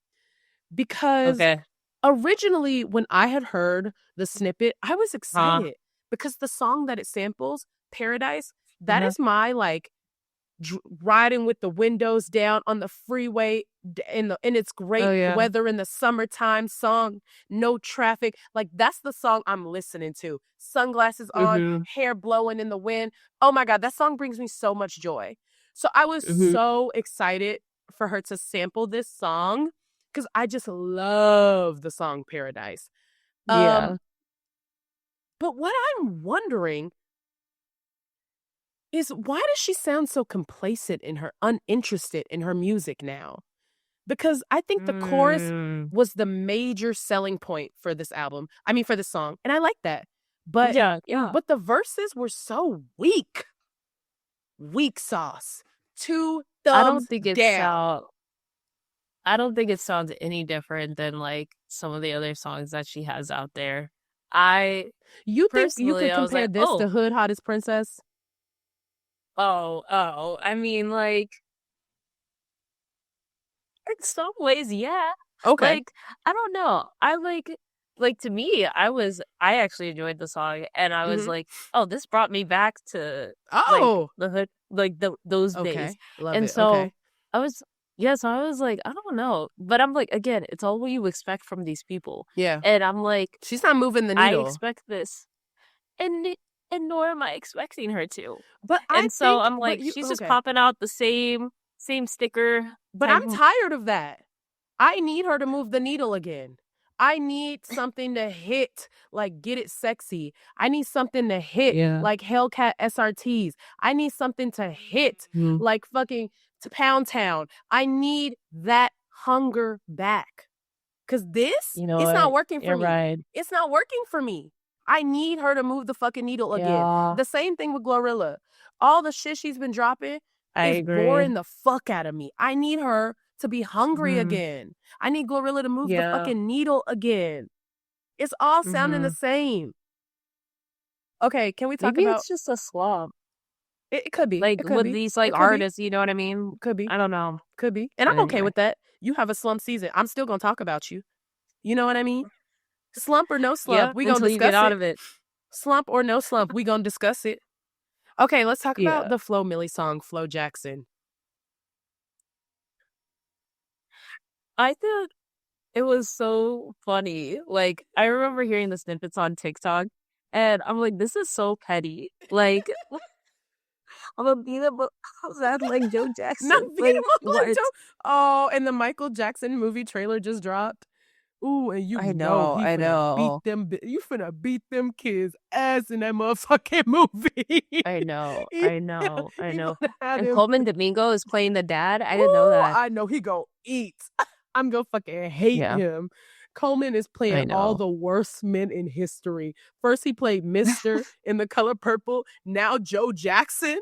Because Okay. originally, when I had heard the snippet, I was Huh. excited because the song that it samples, Paradise, that Uh-huh. is my like riding with the windows down on the freeway in its Oh great yeah. weather in the summertime song, no traffic. Like that's the song I'm listening to. Sunglasses on, Mm-hmm. hair blowing in the wind. Oh my God, that song brings me so much joy. So I was Mm-hmm. so excited for her to sample this song because I just love the song Paradise. Yeah. But what I'm wondering is why does she sound so complacent in her uninterested in her music now? Because I think the chorus Mm. was the major selling point for this album. I mean for this song. And I like that. But Yeah, yeah. the verses were so weak. Weak sauce. 2 I thumbs don't think it down. sound I don't think it sounds any different than like some of the other songs that she has out there. I You think you personally could I was compare like, this to Hood Hottest Princess? oh. I mean like In some ways, yeah. Okay. Like, I don't know. To me, I actually enjoyed the song, and I was Mm-hmm. like, oh, this brought me back to like Oh, the hood, like those days. okay. Love And it. so Okay. I was, yeah, so I was like, I don't know. But I'm like, again, it's all what you expect from these people. Yeah. And I'm like, She's not moving the I needle. expect this. And and nor am I expecting her to. But I And so think, I'm but like, you, she's just okay. popping out the same sticker But type. I'm tired of that. I need her to move the needle again. I need something to hit, like Get It Sexy. I need something to hit, Yeah. like Hellcat SRTs. I need something to hit, Mm. like fucking to Pound Town. I need that hunger back. Because this, You know it's not what? working for You're me. right. It's not working for me. I need her to move the fucking needle again. Yeah, The same thing with Glorilla. All the shit she's been dropping I is agree. boring the fuck out of me. I need her to be hungry Mhm. again. I need Glorilla to move the Yeah. fucking needle again. It's all sounding the Mhm. same. Okay, can we talk Maybe about it's just a slump. it? It could be. Like It could with be. these like It could be. artists, you know what I mean? Could be. I don't know. Could be. And But I'm okay anyway. with that. You have a slump season. I'm still gonna talk about you. You know what I mean? Slump or no slump, Yeah, we gonna until you get discuss out it. of it. Slump or no slump, we gonna discuss it. Okay, let's talk about Yeah. the Flo Milli song, Flo Jackson. I thought it was so funny. Like I remember hearing the snippets on TikTok and I'm like, this is so petty. Like I'm gonna beat up how's that like Joe Not Jackson? beat him Like up like what? Joe. Oh, and the Michael Jackson movie trailer just dropped. Ooh, and you I know know, he I finna beat know. them. You finna beat them kids ass in that motherfucking movie. I know, he, I know, I he know. finna have And them. Coleman Domingo is playing the dad. I didn't know Ooh, that. I know he gonna eat. I'm gonna fucking hate Yeah, him. Coleman is playing I all know. the worst men in history. First, he played Mister in The Color Purple. Now, Joe Jackson.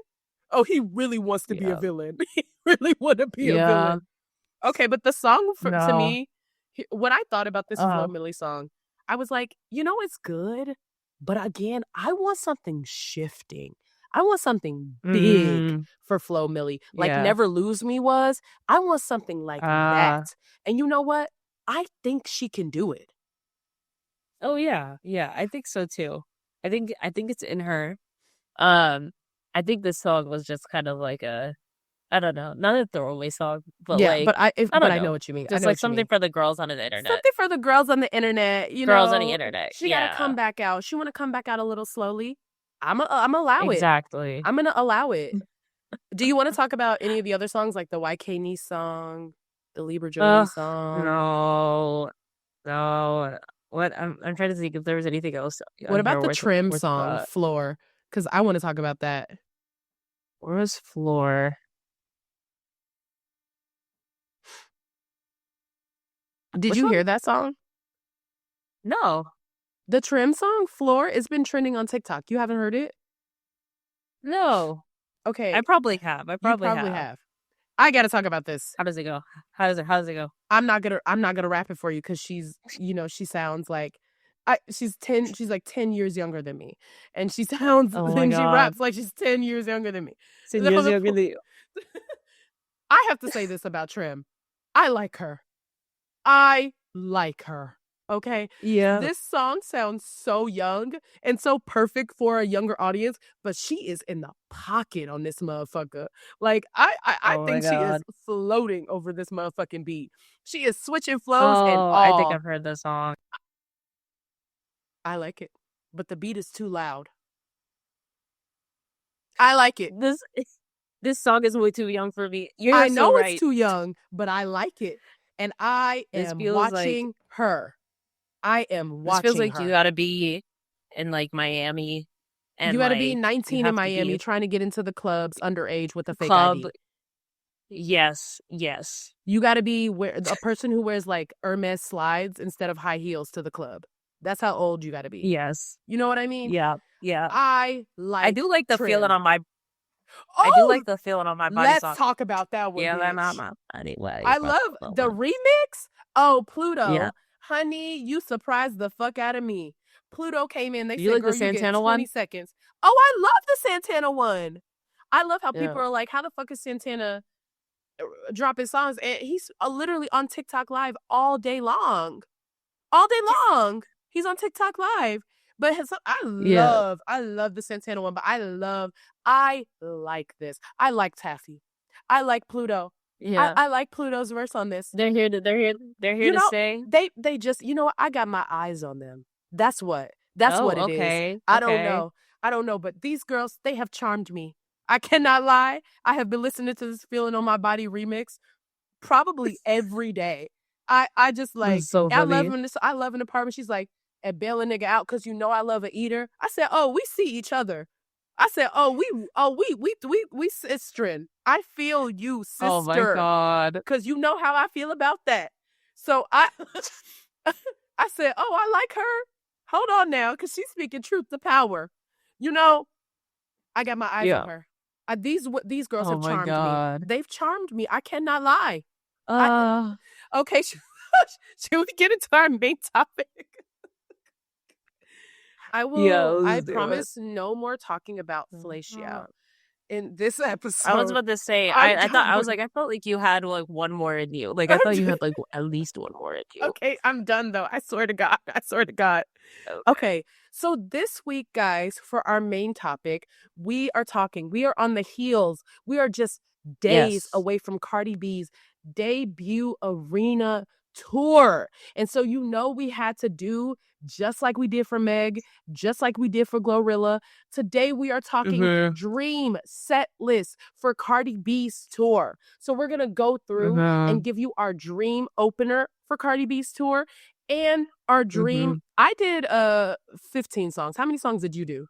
Oh, he really wants to be a Yeah, villain. He really want to be a yeah. villain. Okay, but the song to No. me, when I thought about this Flo Uh, Milli song, I was like, you know, it's good, but again, I want something shifting. I want something big mm, for Flo Milli, like yeah. Never Lose Me was. I want something like that. Uh, And you know what? I think she can do it. oh yeah, yeah. I think so too. I think it's in her. Um, I think this song was just kind of like I don't know, not a throwaway song, but Yeah, like I but don't I know know, what you mean. I just know like what you something mean. for the girls on the internet. Something for the girls on the internet, you Girls on the know. internet. She got to come Yeah, back out. She want to come back out a little slowly. I'm allow it. exactly. I'm gonna allow it. Do you want to talk about any of the other songs, like the YK Niece song, the Libra Jolie Ugh, song? no, no. What I'm trying to think if there was anything else What on about here the Trim worth song, Floor? Because I want to talk about that. where was Floor? Did Which you one? hear that song? No, The Trim song, Floor, it's been trending on TikTok. You haven't heard it? no. Okay, I probably have. I you probably probably have. have. I got to talk about this. How does it go? How does it go? I'm not gonna rap it for you because she's, you know, she sounds like she's like 10 years younger than me, and she sounds Oh my and she God. raps like she's 10 years younger than me. 10 No, years younger than you. I have to say this about Trim. I like her. I like her. Okay. Yeah. This song sounds so young and so perfect for a younger audience, but she is in the pocket on this motherfucker. Like I Oh my think she is God. floating over this motherfucking beat. She is switching flows and Oh, I think all. I've heard the song. I like it, but the beat is too loud. I like it. This song is way too young for me. You're I so know it's right. too young, but I like it. And I This am feels like watching her. I am this feels watching like you her. gotta be in like Miami and You got to be like you 19 in have to Miami be trying to get into the clubs underage with a fake club. ID. Yes, yes. You got to be a person who wears like Hermes slides instead of high heels to the club. That's how old you got to be. Yes. You know what I mean? Yeah. Yeah. I do like the Trim. feeling on my Oh, I do like the feeling on my body let's song. talk about that one. Yeah, Bitch. not my body. I love the remix. Oh, Pluto. Yeah. Honey, you surprised the fuck out of me. Pluto came in. They You said, like girl, the you get Santana 20 one? seconds. Oh, I love the Santana one. I love how Yeah. people are like, how the fuck is Santana dropping songs, and he's literally on TikTok live all day long. All day long. He's on TikTok live. But I love the Santana one, but I like this. I like Taffy. I like Pluto. Yeah. I like Pluto's verse on this. They're here to stay. They just, you know what? I got my eyes on them. That's what it is. I don't know, but these girls, they have charmed me. I cannot lie. I have been listening to this Feeling on My Body remix probably every day. I just like, so funny. I love an apartment. She's like, and bail a nigga out because you know I love a eater. I said, oh, we see each other. I said, we sistering. I feel you, sister. Oh my God. Because you know how I feel about that. So I said, oh, I like her. Hold on now, because she's speaking truth to power. You know, I got my eyes on her. These girls have charmed me. They've charmed me. I cannot lie. Okay, should we get into our main topic? I will. Yeah, I promise no more talking about fellatio in this episode. I was about to say, I felt like you had like one more in you. Like I thought you had like at least one more in you. Okay, I'm done though. I swear to God. Okay. So this week, guys, for our main topic, we are on the heels. We are just days away from Cardi B's debut arena tour. And so, we had to do just like we did for Meg, just like we did for Glorilla. Today, we are talking dream set list for Cardi B's tour. So we're going to go through and give you our dream opener for Cardi B's tour and our dream. I did 15 songs. How many songs did you do?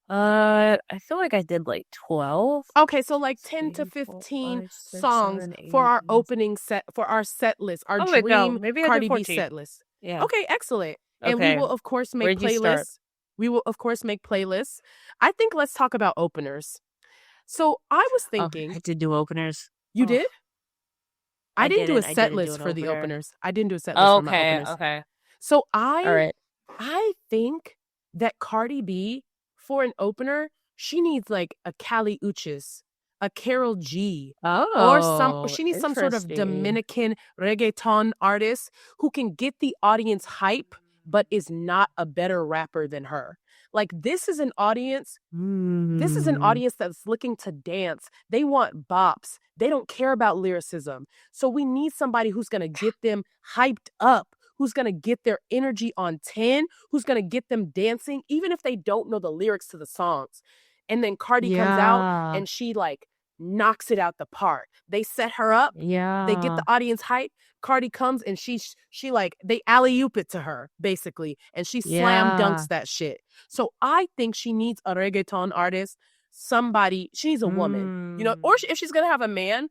I feel like I did like 12. Okay, so like 10 to 15 songs for our opening set, for our set list, our dream Cardi B set list. Yeah. Okay, excellent. Okay. And we will, of course, make playlists. I think let's talk about openers. So I was thinking. I did do openers. You did? I didn't do a set list for the openers. I didn't do a set list for my openers. Okay. So I think that Cardi B, for an opener, she needs like a Kali Uchis, a Carol G, or she needs some sort of Dominican reggaeton artist who can get the audience hype, but is not a better rapper than her. Like this is an audience that's looking to dance. They want bops. They don't care about lyricism. So we need somebody who's going to get them hyped up, who's going to get their energy on 10, who's going to get them dancing, even if they don't know the lyrics to the songs. And then Cardi comes out and she like knocks it out the park. They set her up. Yeah. They get the audience hype. Cardi comes and she like, they alley-oop it to her, basically. And she slam dunks that shit. So I think she needs a reggaeton artist, she needs a woman, or if she's going to have a man,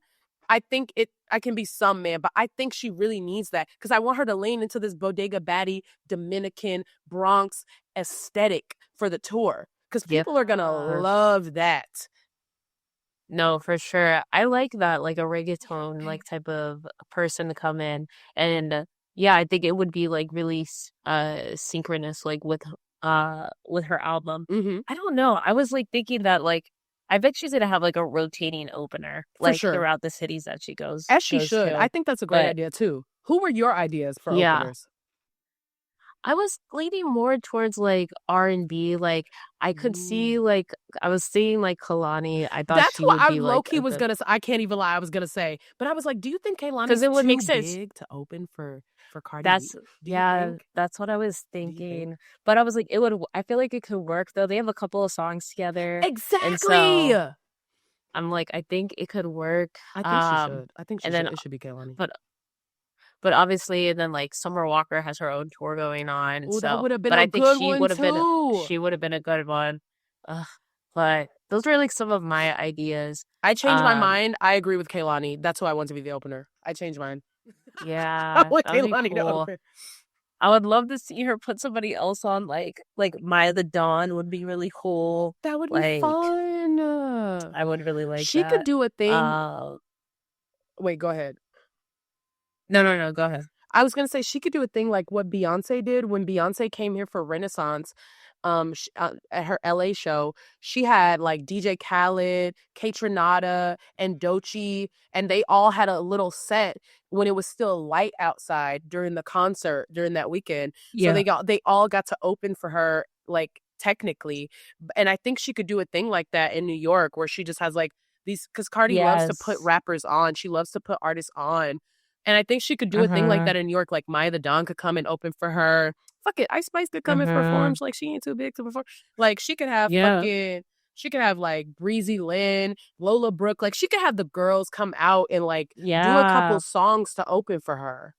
I think I can be some man, but I think she really needs that because I want her to lean into this Bodega Baddie, Dominican, Bronx aesthetic for the tour because people are going to love that. No, for sure. I like that, like a reggaeton, like type of person to come in. And I think it would be like really synchronous, like with her album. I don't know. I was like thinking that like, I bet she's gonna have like a rotating opener, like throughout the cities that she goes. As she should. I think that's a great idea too. Who were your ideas for openers? I was leaning more towards like R&B. Like I could see like I was seeing like Kehlani. I thought that's she what would I be low-key was gonna say. I can't even lie. I was gonna say, but I was like, do you think Kehlani's it would too make sense. big to open for Cardi? That's what I was thinking. But I was like, I feel like it could work though. They have a couple of songs together. Exactly. And so I'm like, I think it could work. I think she should. I think it should be Kehlani. But obviously, then like Summer Walker has her own tour going on. Ooh, so that would have been a good one too. She would have been a good one. But those were like some of my ideas. I changed my mind. I agree with Kehlani. That's who I want to be the opener. I changed mine. Yeah, I want Kehlani to open. I would love to see her put somebody else on, like Maya the Dawn would be really cool. That would be fun. I would really like. She could do a thing. Wait, go ahead. No, go ahead. I was going to say she could do a thing like what Beyonce did when Beyonce came here for Renaissance. at her LA show, she had like DJ Khaled, Kaytranada, and Doechii, and they all had a little set when it was still light outside during the concert during that weekend. So Yeah. they all got to open for her, like, technically. And I think she could do a thing like that in New York where she just has like these, because Cardi loves to put Yes. rappers on. She loves to put artists on. And I think she could do a thing like Mm-hmm. that in New York. Like Maya the Don could come and open for her. Fuck it, Ice Spice could come and Mm-hmm. perform. Like, she ain't too big to perform. Like, she could have Yeah. like Breezy Lynn, Lola Brooke. Like, she could have the girls come out and like do a couple Yeah. songs to open for her.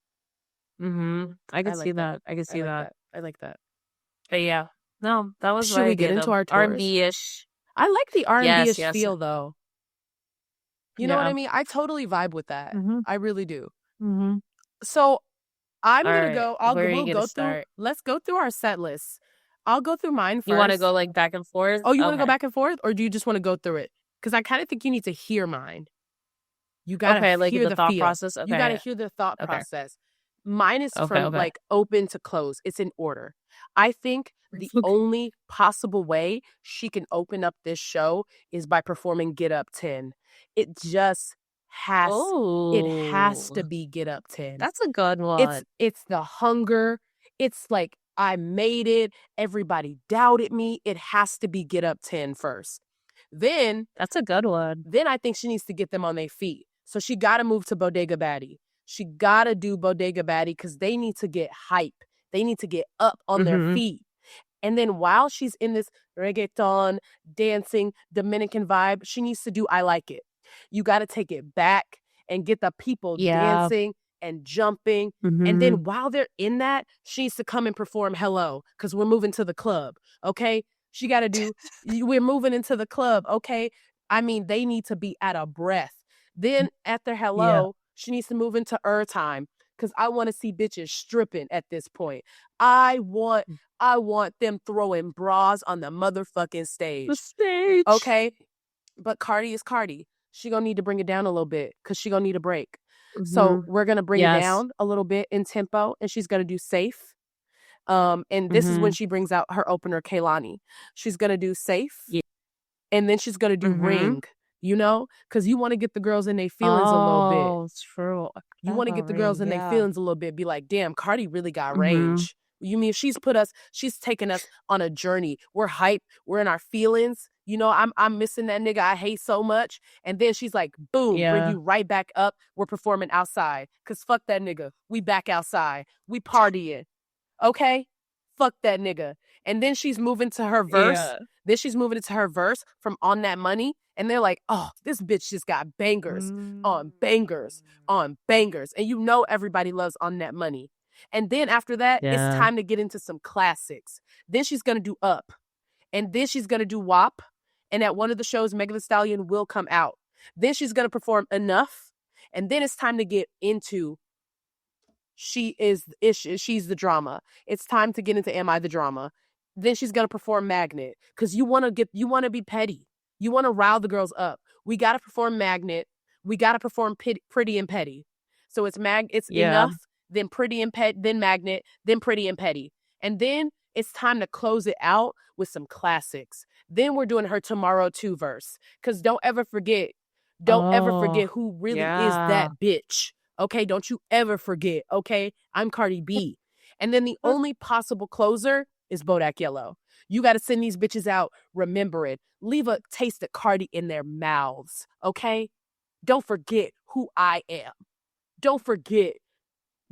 Mm-hmm. I I could see like that. that. I could I see like that. that. I like that. But yeah. No, that was Should we very get good. into our tours? R&B-ish. I like the Yes, R&B-ish yes. feel though. You know what Yeah. I mean? I totally vibe with that. Mm-hmm. I really do. Mm-hmm. So I'm All gonna right. go. Where are you We'll gonna go through. start? Let's go through our set list. I'll go through mine You want to go first. like back and forth? Oh, you want to go Okay. back and forth, or do you just want to go through it? Because I kind of think you need to hear mine. You gotta Okay, like hear the the thought feel. process. You gotta Okay. hear the thought Okay. process. Mine is Okay. from Okay. like open to close. It's in order. I think the Okay. only possible way she can open up this show is by performing Get Up 10. It just has Oh, to be Get Up 10. that's a good one. It's the hunger. It's like, I made it. Everybody doubted me. It has to be Get Up 10 first. Then That's a good one. I think she needs to get them on their feet. So she got to move to Bodega Baddie. She got to do Bodega Baddie because they need to get hype. They need to get up on their Mm-hmm. feet. And then while she's in this reggaeton, dancing, Dominican vibe, she needs to do I Like It. You got to take it back and get the people Yeah. dancing and jumping. Mm-hmm. And then while they're in that, she needs to come and perform Hello, because we're moving to the club, okay? She got to do, we're moving into the club, okay? I mean, they need to be out of breath. Then after Hello, she needs to move into Time, because I want to see bitches stripping at this point. I want them throwing bras on the motherfucking stage. The stage. Okay? But Cardi is Cardi. She gonna need to bring it down a little bit because she gonna need a break. Mm-hmm. So we're gonna bring it down a little bit in tempo, and she's gonna do Safe. And this is when she brings out her opener, Kehlani. She's gonna do Safe, and then she's gonna do Ring. You know, because you want to get the girls in their feelings a little bit. Oh, true. You want to get the girls in their feelings a little bit. Be like, damn, Cardi really got Mm-hmm. range. You mean she's taken us on a journey. We're hyped. We're in our feelings. You know, I'm missing that nigga I hate so much. And then she's like, boom, bring you right back up. We're performing outside. Because fuck that nigga. We back outside. We partying. Okay? Fuck that nigga. And then she's moving to her verse. Yeah. Then she's moving into her verse from On That Money. And they're like, oh, this bitch just got bangers on bangers on bangers. And you know everybody loves On That Money. And then after that, it's time to get into some classics. Then she's going to do Up. And then she's going to do WAP. And at one of the shows, Megan Thee Stallion will come out. Then she's going to perform Enough. And then it's time to get into She's the drama. It's time to get into Am I the Drama. Then she's going to perform Magnet. Because you want to be petty. You want to rile the girls up. We got to perform Magnet. We got to perform Pretty and Petty. So it's Enough, then Pretty and then Magnet, then Pretty and Petty. And then it's time to close it out with some classics. Then we're doing her Tomorrow 2 verse. Because don't ever forget who really is that bitch. Okay, don't you ever forget. Okay, I'm Cardi B. And then the only possible closer is Bodak Yellow. You got to send these bitches out. Remember it. Leave a taste of Cardi in their mouths. Okay? Don't forget who I am. Don't forget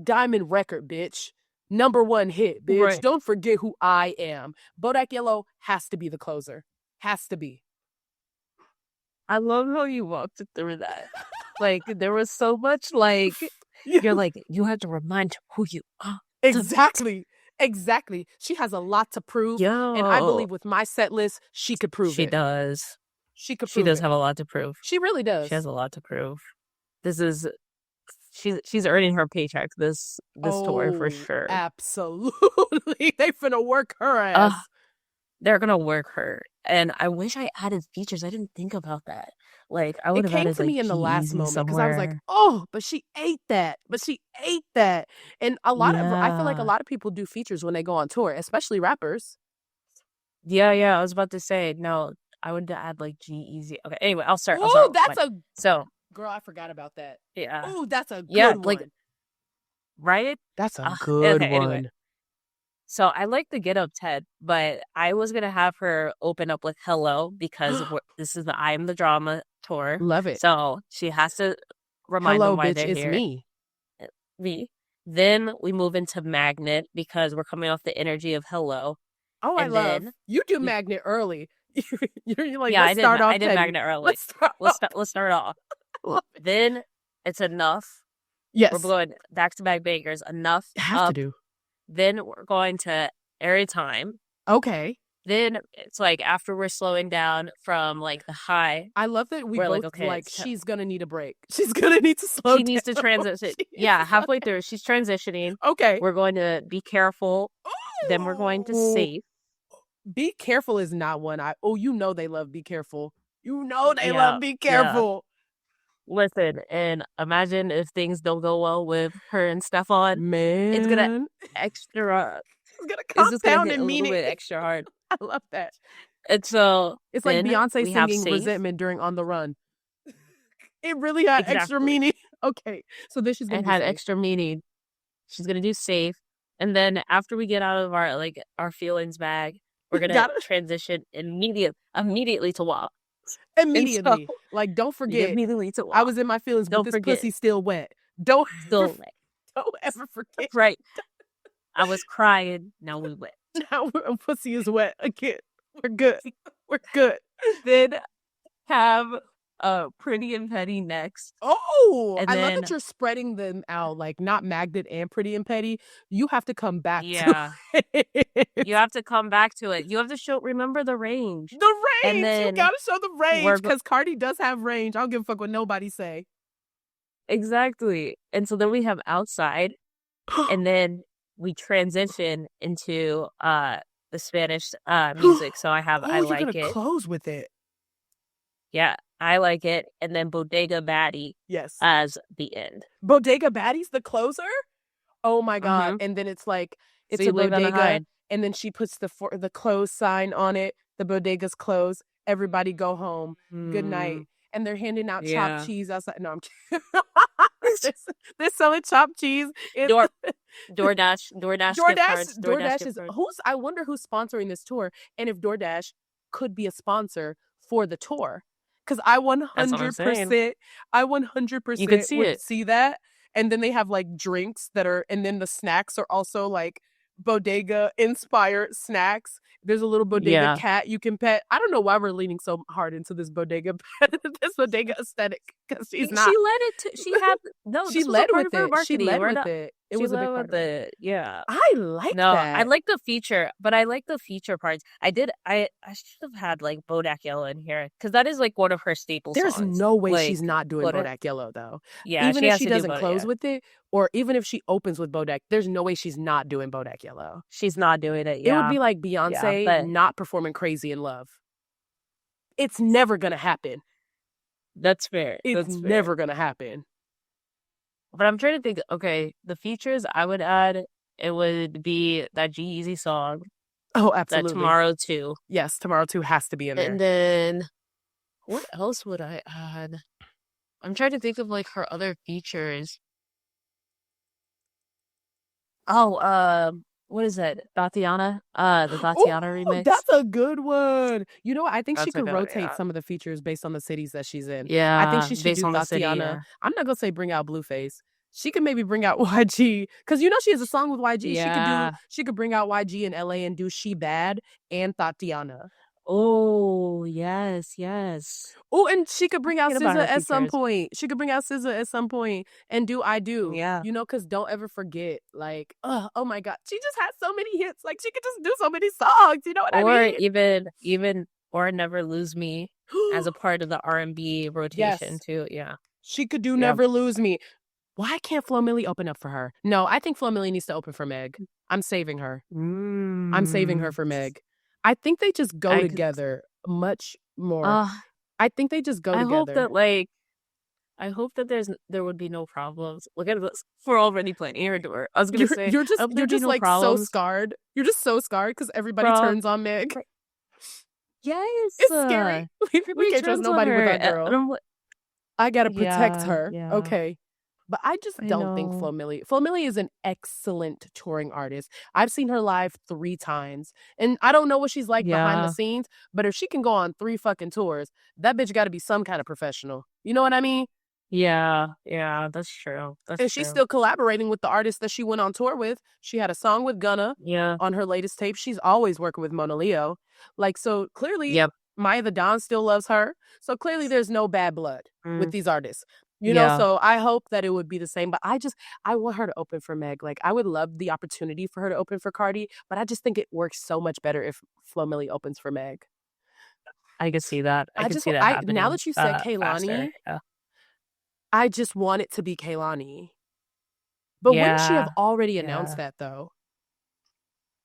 Diamond Record, bitch. #1 hit, bitch. Right. Don't forget who I am. Bodak Yellow has to be the closer. Has to be. I love how you walked through that. Like, there was so much, like, you're like, you have to remind who you are. Exactly. She has a lot to prove. Yo. And I believe with my set list, she could prove it. She does. She could She prove does it. have a lot to prove. She really does. She has a lot to prove. She's earning her paycheck this tour for sure. Absolutely. They finna work her ass. They're gonna work her. And I wish I added features. I didn't think about that. Like, I would have added, it came to like, me in the last G-Eazy moment because I was like, somewhere. oh, but she ate that. And I feel like a lot of people do features when they go on tour, especially rappers. Yeah, I was about to say, no, I would add like G-Eazy. Okay, anyway, I'll start Oh, with that's mine. a So, girl. I forgot about that. yeah. Oh, that's a Yeah, good like, one. right? That's a good Okay, anyway. one. So I like the Get Up Ted, but I was gonna have her open up with Hello because this is the I'm the Drama tour. Love it. So she has to remind Hello, them why bitch, they're it's here. me. Me. Then we move into Magnet because we're coming off the energy of Hello. Oh, I And love. then You do Magnet early. You're like, yeah, let's start off I did petty. Magnet early. Let's start off. Love it. Then it's Enough. Yes. We're going back to back bangers. Enough. Have to do. Then we're going to Every Time. Okay. Then it's like after we're slowing down from like the high. I love that we both like, okay, she's gonna need a break. She's gonna need to slow down. She needs to transition. Yeah, halfway through. She's transitioning. Okay. We're going to Be Careful. Ooh. Then we're going to Safe. Be Careful is not one you know they love Be Careful. You know they love Be Careful. Yeah. Listen, and imagine if things don't go well with her and Stefan. Man. It's gonna extra. It's gonna compound and mean a little bit extra hard. I love that. And so it's like Beyonce singing Resentment during On the Run. It really had extra meaning. Okay, so this is gonna had extra meaning. She's gonna do Safe, and then after we get out of our feelings bag, we're gonna transition immediately to WAP. Immediately, like don't forget. Immediately to WAP. I was in my feelings, but this pussy's still wet. Don't ever forget. Right. I was crying. Now we wet. Now pussy is wet again. We're good. We're good. Then have Pretty and Petty next. Oh, I love that you're spreading them out, like not Magnet and Pretty and Petty. You have to come back to it. You have to come back to it. You have to remember the range. The range! And then you gotta show the range, because Cardi does have range. I don't give a fuck what nobody say. Exactly. And so then we have Outside, and then we transition into the Spanish music. So I Like It. You're gonna close with it. Yeah, I Like It. And then Bodega Baddie. Yes. As the end. Bodega Baddie's the closer? Oh my God. And then it's like, it's a bodega. And then she puts the close sign on it. The bodega's closed. Everybody go home. Good night. And they're handing out chopped cheese outside. No, I'm kidding. They're selling chopped cheese. DoorDash is I wonder who's sponsoring this tour, and if DoorDash could be a sponsor for the tour, because I 100% you could see that. And then they have like drinks and then the snacks are also like bodega inspired snacks. There's a little bodega cat you can pet. I don't know why we're leaning so hard into this bodega aesthetic, because she's not. She led it to. She had no. She led with it. She led with it. It was a big part of it. Yeah, I like that. I like the feature, but I like the feature parts. I should have had like Bodak Yellow in here, because that is like one of her staple songs. There's no way she's not doing Bodak Yellow though. Yeah, even if she doesn't close with it, or even if she opens with Bodak, there's no way she's not doing Bodak Yellow. She's not doing it. Yeah. It would be like Beyonce not performing Crazy in Love. It's never gonna happen. That's fair. It's never gonna happen. But I'm trying to think, okay, the features I would add, it would be that G-Eazy song. Oh, absolutely. That Tomorrow 2. Yes, Tomorrow 2 has to be in there. And then, what else would I add? I'm trying to think of like her other features. Oh, what is that? Tatiana? The Tatiana remix. That's a good one. You know what? I think she could rotate some of the features based on the cities that she's in. Yeah. I think she should do Tatiana. City, I'm not gonna say bring out Blueface. She could maybe bring out YG, because you know she has a song with YG. Yeah. She could bring out YG in LA and do She Bad and Tatiana. Oh, yes. Oh, and she could bring out SZA at some point. And do I Do. Yeah. You know, because don't ever forget, like, oh my God. She just has so many hits. Like, she could just do so many songs. You know what I mean? Or even Never Lose Me as a part of the R&B rotation, too. Yeah. She could do Never Lose Me. Why can't Flo Milli open up for her? No, I think Flo Milli needs to open for Meg. I'm saving her. I'm saving her for Meg. I think they just go together much more. I think they just go together. I hope that there would be no problems. Look at this. We're already planning your door. I was gonna say you're just like so scarred. You're just so scarred because everybody turns on Meg. Yes. It's scary. We Everybody can't trust turns on nobody with her. our girl. And I'm like, I gotta protect yeah, her. yeah, Okay. But I just I don't think know. Flo Milli is an excellent touring artist. I've seen her live 3 times. And I don't know what she's like behind the Yeah, scenes, but if she can go on 3 fucking tours, that bitch gotta be some kind of professional. You know what I mean? yeah, that's true. That's And she's true. still collaborating with the artists that she went on tour with. She had a song with Gunna Yeah, on her latest tape. She's always working with Mona Leo. Like, so clearly, yep. Maya the Don still loves her. So clearly, there's no bad blood with Mm, these artists. yeah, So I hope that it would be the same. But I want her to open for Meg. Like, I would love the opportunity for her to open for Cardi, but I just think it works so much better if Flo Milli opens for Meg. I could see that. I could see that Now happening that you said faster. Kehlani, Yeah. I just want it to be Kehlani. But wouldn't she have Yeah, already announced yeah, that though?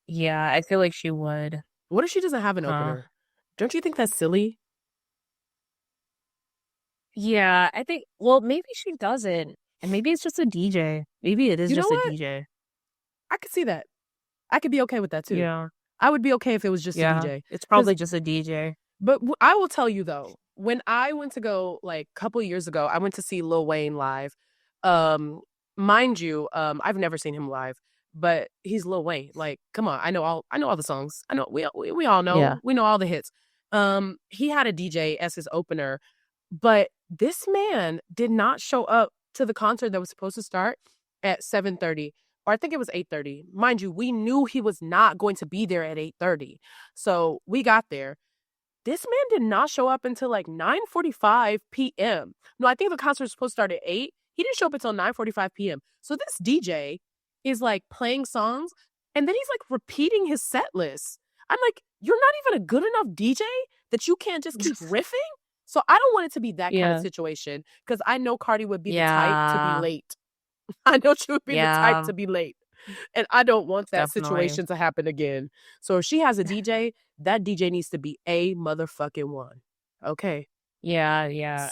yeah. I feel like she would. What if she doesn't have an Huh. opener? Don't you think that's silly? Yeah, I think, well, maybe she doesn't. And maybe it's just a DJ. Maybe it is You know just a what? DJ. I could see that. I could be okay with that too. Yeah, I would be okay if it was just a yeah. DJ. It's Because, probably just a DJ. but I will tell you though, when I went to go like a couple years ago, I went to see Lil Wayne live. Um, Mind you, I've never seen him live, but he's Lil Wayne. Like, come on, I know all the songs. I know we all know, Yeah. we know all the hits. He had a DJ as his opener, but this man did not show up to the concert that was supposed to start at 7:30, or I think it was 8:30. Mind you, we knew he was not going to be there at 8:30. So we got there. This man did not show up until like 9:45 p.m. No, I think the concert was supposed to start at 8. He didn't show up until 9:45 p.m. So this DJ is like playing songs and then he's like repeating his set list. I'm like, you're not even a good enough DJ that you can't just keep riffing? So I don't want it to be that kind of Yeah. situation because I know Cardi would be the type to be Yeah. late. I know she would be the type Yeah. to be late. And I don't want that Definitely. situation to happen again. So if she has a DJ, that DJ needs to be a motherfucking one. Okay. Yeah,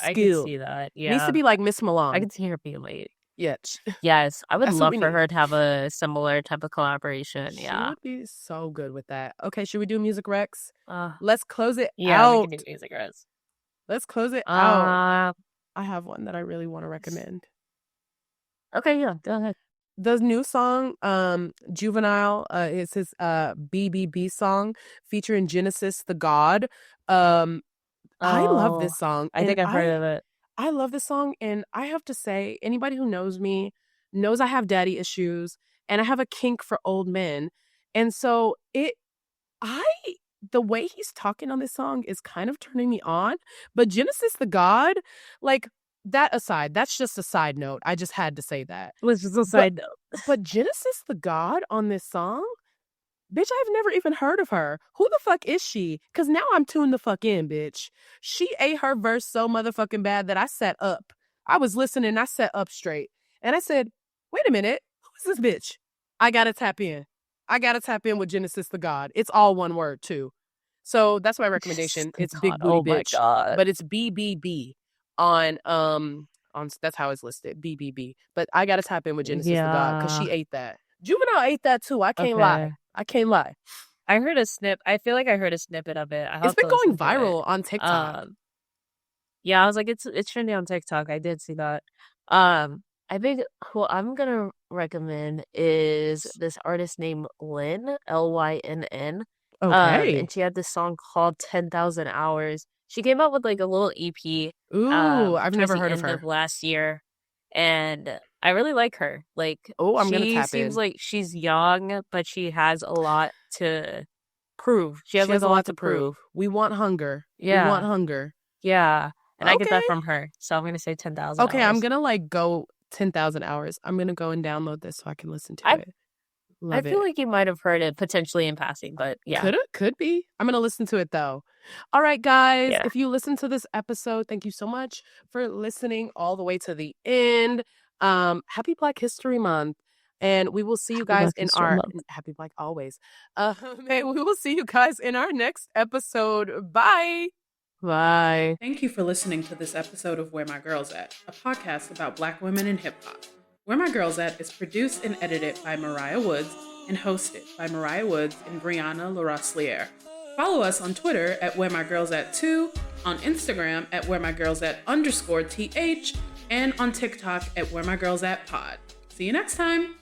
I could Skill. see that. Needs Yeah. to be like Miss I Milan. could see her being late. Yeah. Yes. I would That's what love we for need. her to have a similar type of collaboration. She Yeah. would be so good with that. Okay, should we do Music Rex? Uh, Let's close it yeah, we out. can do music res. Let's close it out. Uh, I have one that I really want to recommend. okay, yeah, go ahead. The new song, Juvenile, it's his BBB song featuring Genesis the God. I love this song. I think I've heard of it. I love this song, and I have to say, anybody who knows me knows I have daddy issues, and I have a kink for old men. And so the way he's talking on this song is kind of turning me on. But Genesis the God, like, that aside, that's just a side note. I just had to say that. Let's just a side note. But Genesis the God on this song, bitch, I've never even heard of her. Who the fuck is she? Because now I'm tuned the fuck in, bitch. She ate her verse so motherfucking bad that I sat up. I was listening, I sat up straight. And I said, wait a minute, who is this bitch? I gotta tap in. I gotta tap in with Genesis the God. It's all one word, too. So that's my recommendation. It's Big Booty Oh my Bitch. God. But it's BBB on that's how it's listed, BBB. But I gotta tap in with Genesis the God because she ate that. Juvenile ate that too. I can't lie. I can't lie. I heard a snip. I feel like I heard a snippet of it. It's been going viral on TikTok. Yeah, I was like, it's trending on TikTok. I did see that. I think who I'm gonna recommend is this artist named Lynn, Lynn. Okay. And she had this song called 10,000 Hours. She came out with like a little EP. Ooh, I've towards never the heard of end her. last year, and I really like her. Like, I'm gonna she tap seems in. like she's young, but she has a lot to prove. She has She like has a lot to prove. We want hunger. Yeah. We want hunger. Yeah. And I get that Okay. from her. So I'm gonna say 10,000 Okay, hours. I'm gonna like go 10,000 hours. I'm gonna go and download this so I can listen to it. I feel like you might have heard it potentially in passing, but yeah. Could be. I'm gonna listen to it though. All right, guys. Yeah. If you listened to this episode, thank you so much for listening all the way to the end. Happy Black History Month. And we will see you guys in our Happy Black always. We will see you guys in our next episode. Bye. Bye. Thank you for listening to this episode of Where My Girls At, a podcast about Black women in hip hop. Where My Girls At is produced and edited by Mariah Woods and hosted by Mariah Woods and Brianna LaRosliere. Follow us on Twitter at wheremygirlsat2, on Instagram at wheremygirlsat_th, and on TikTok at wheremygirlsatpod. See you next time.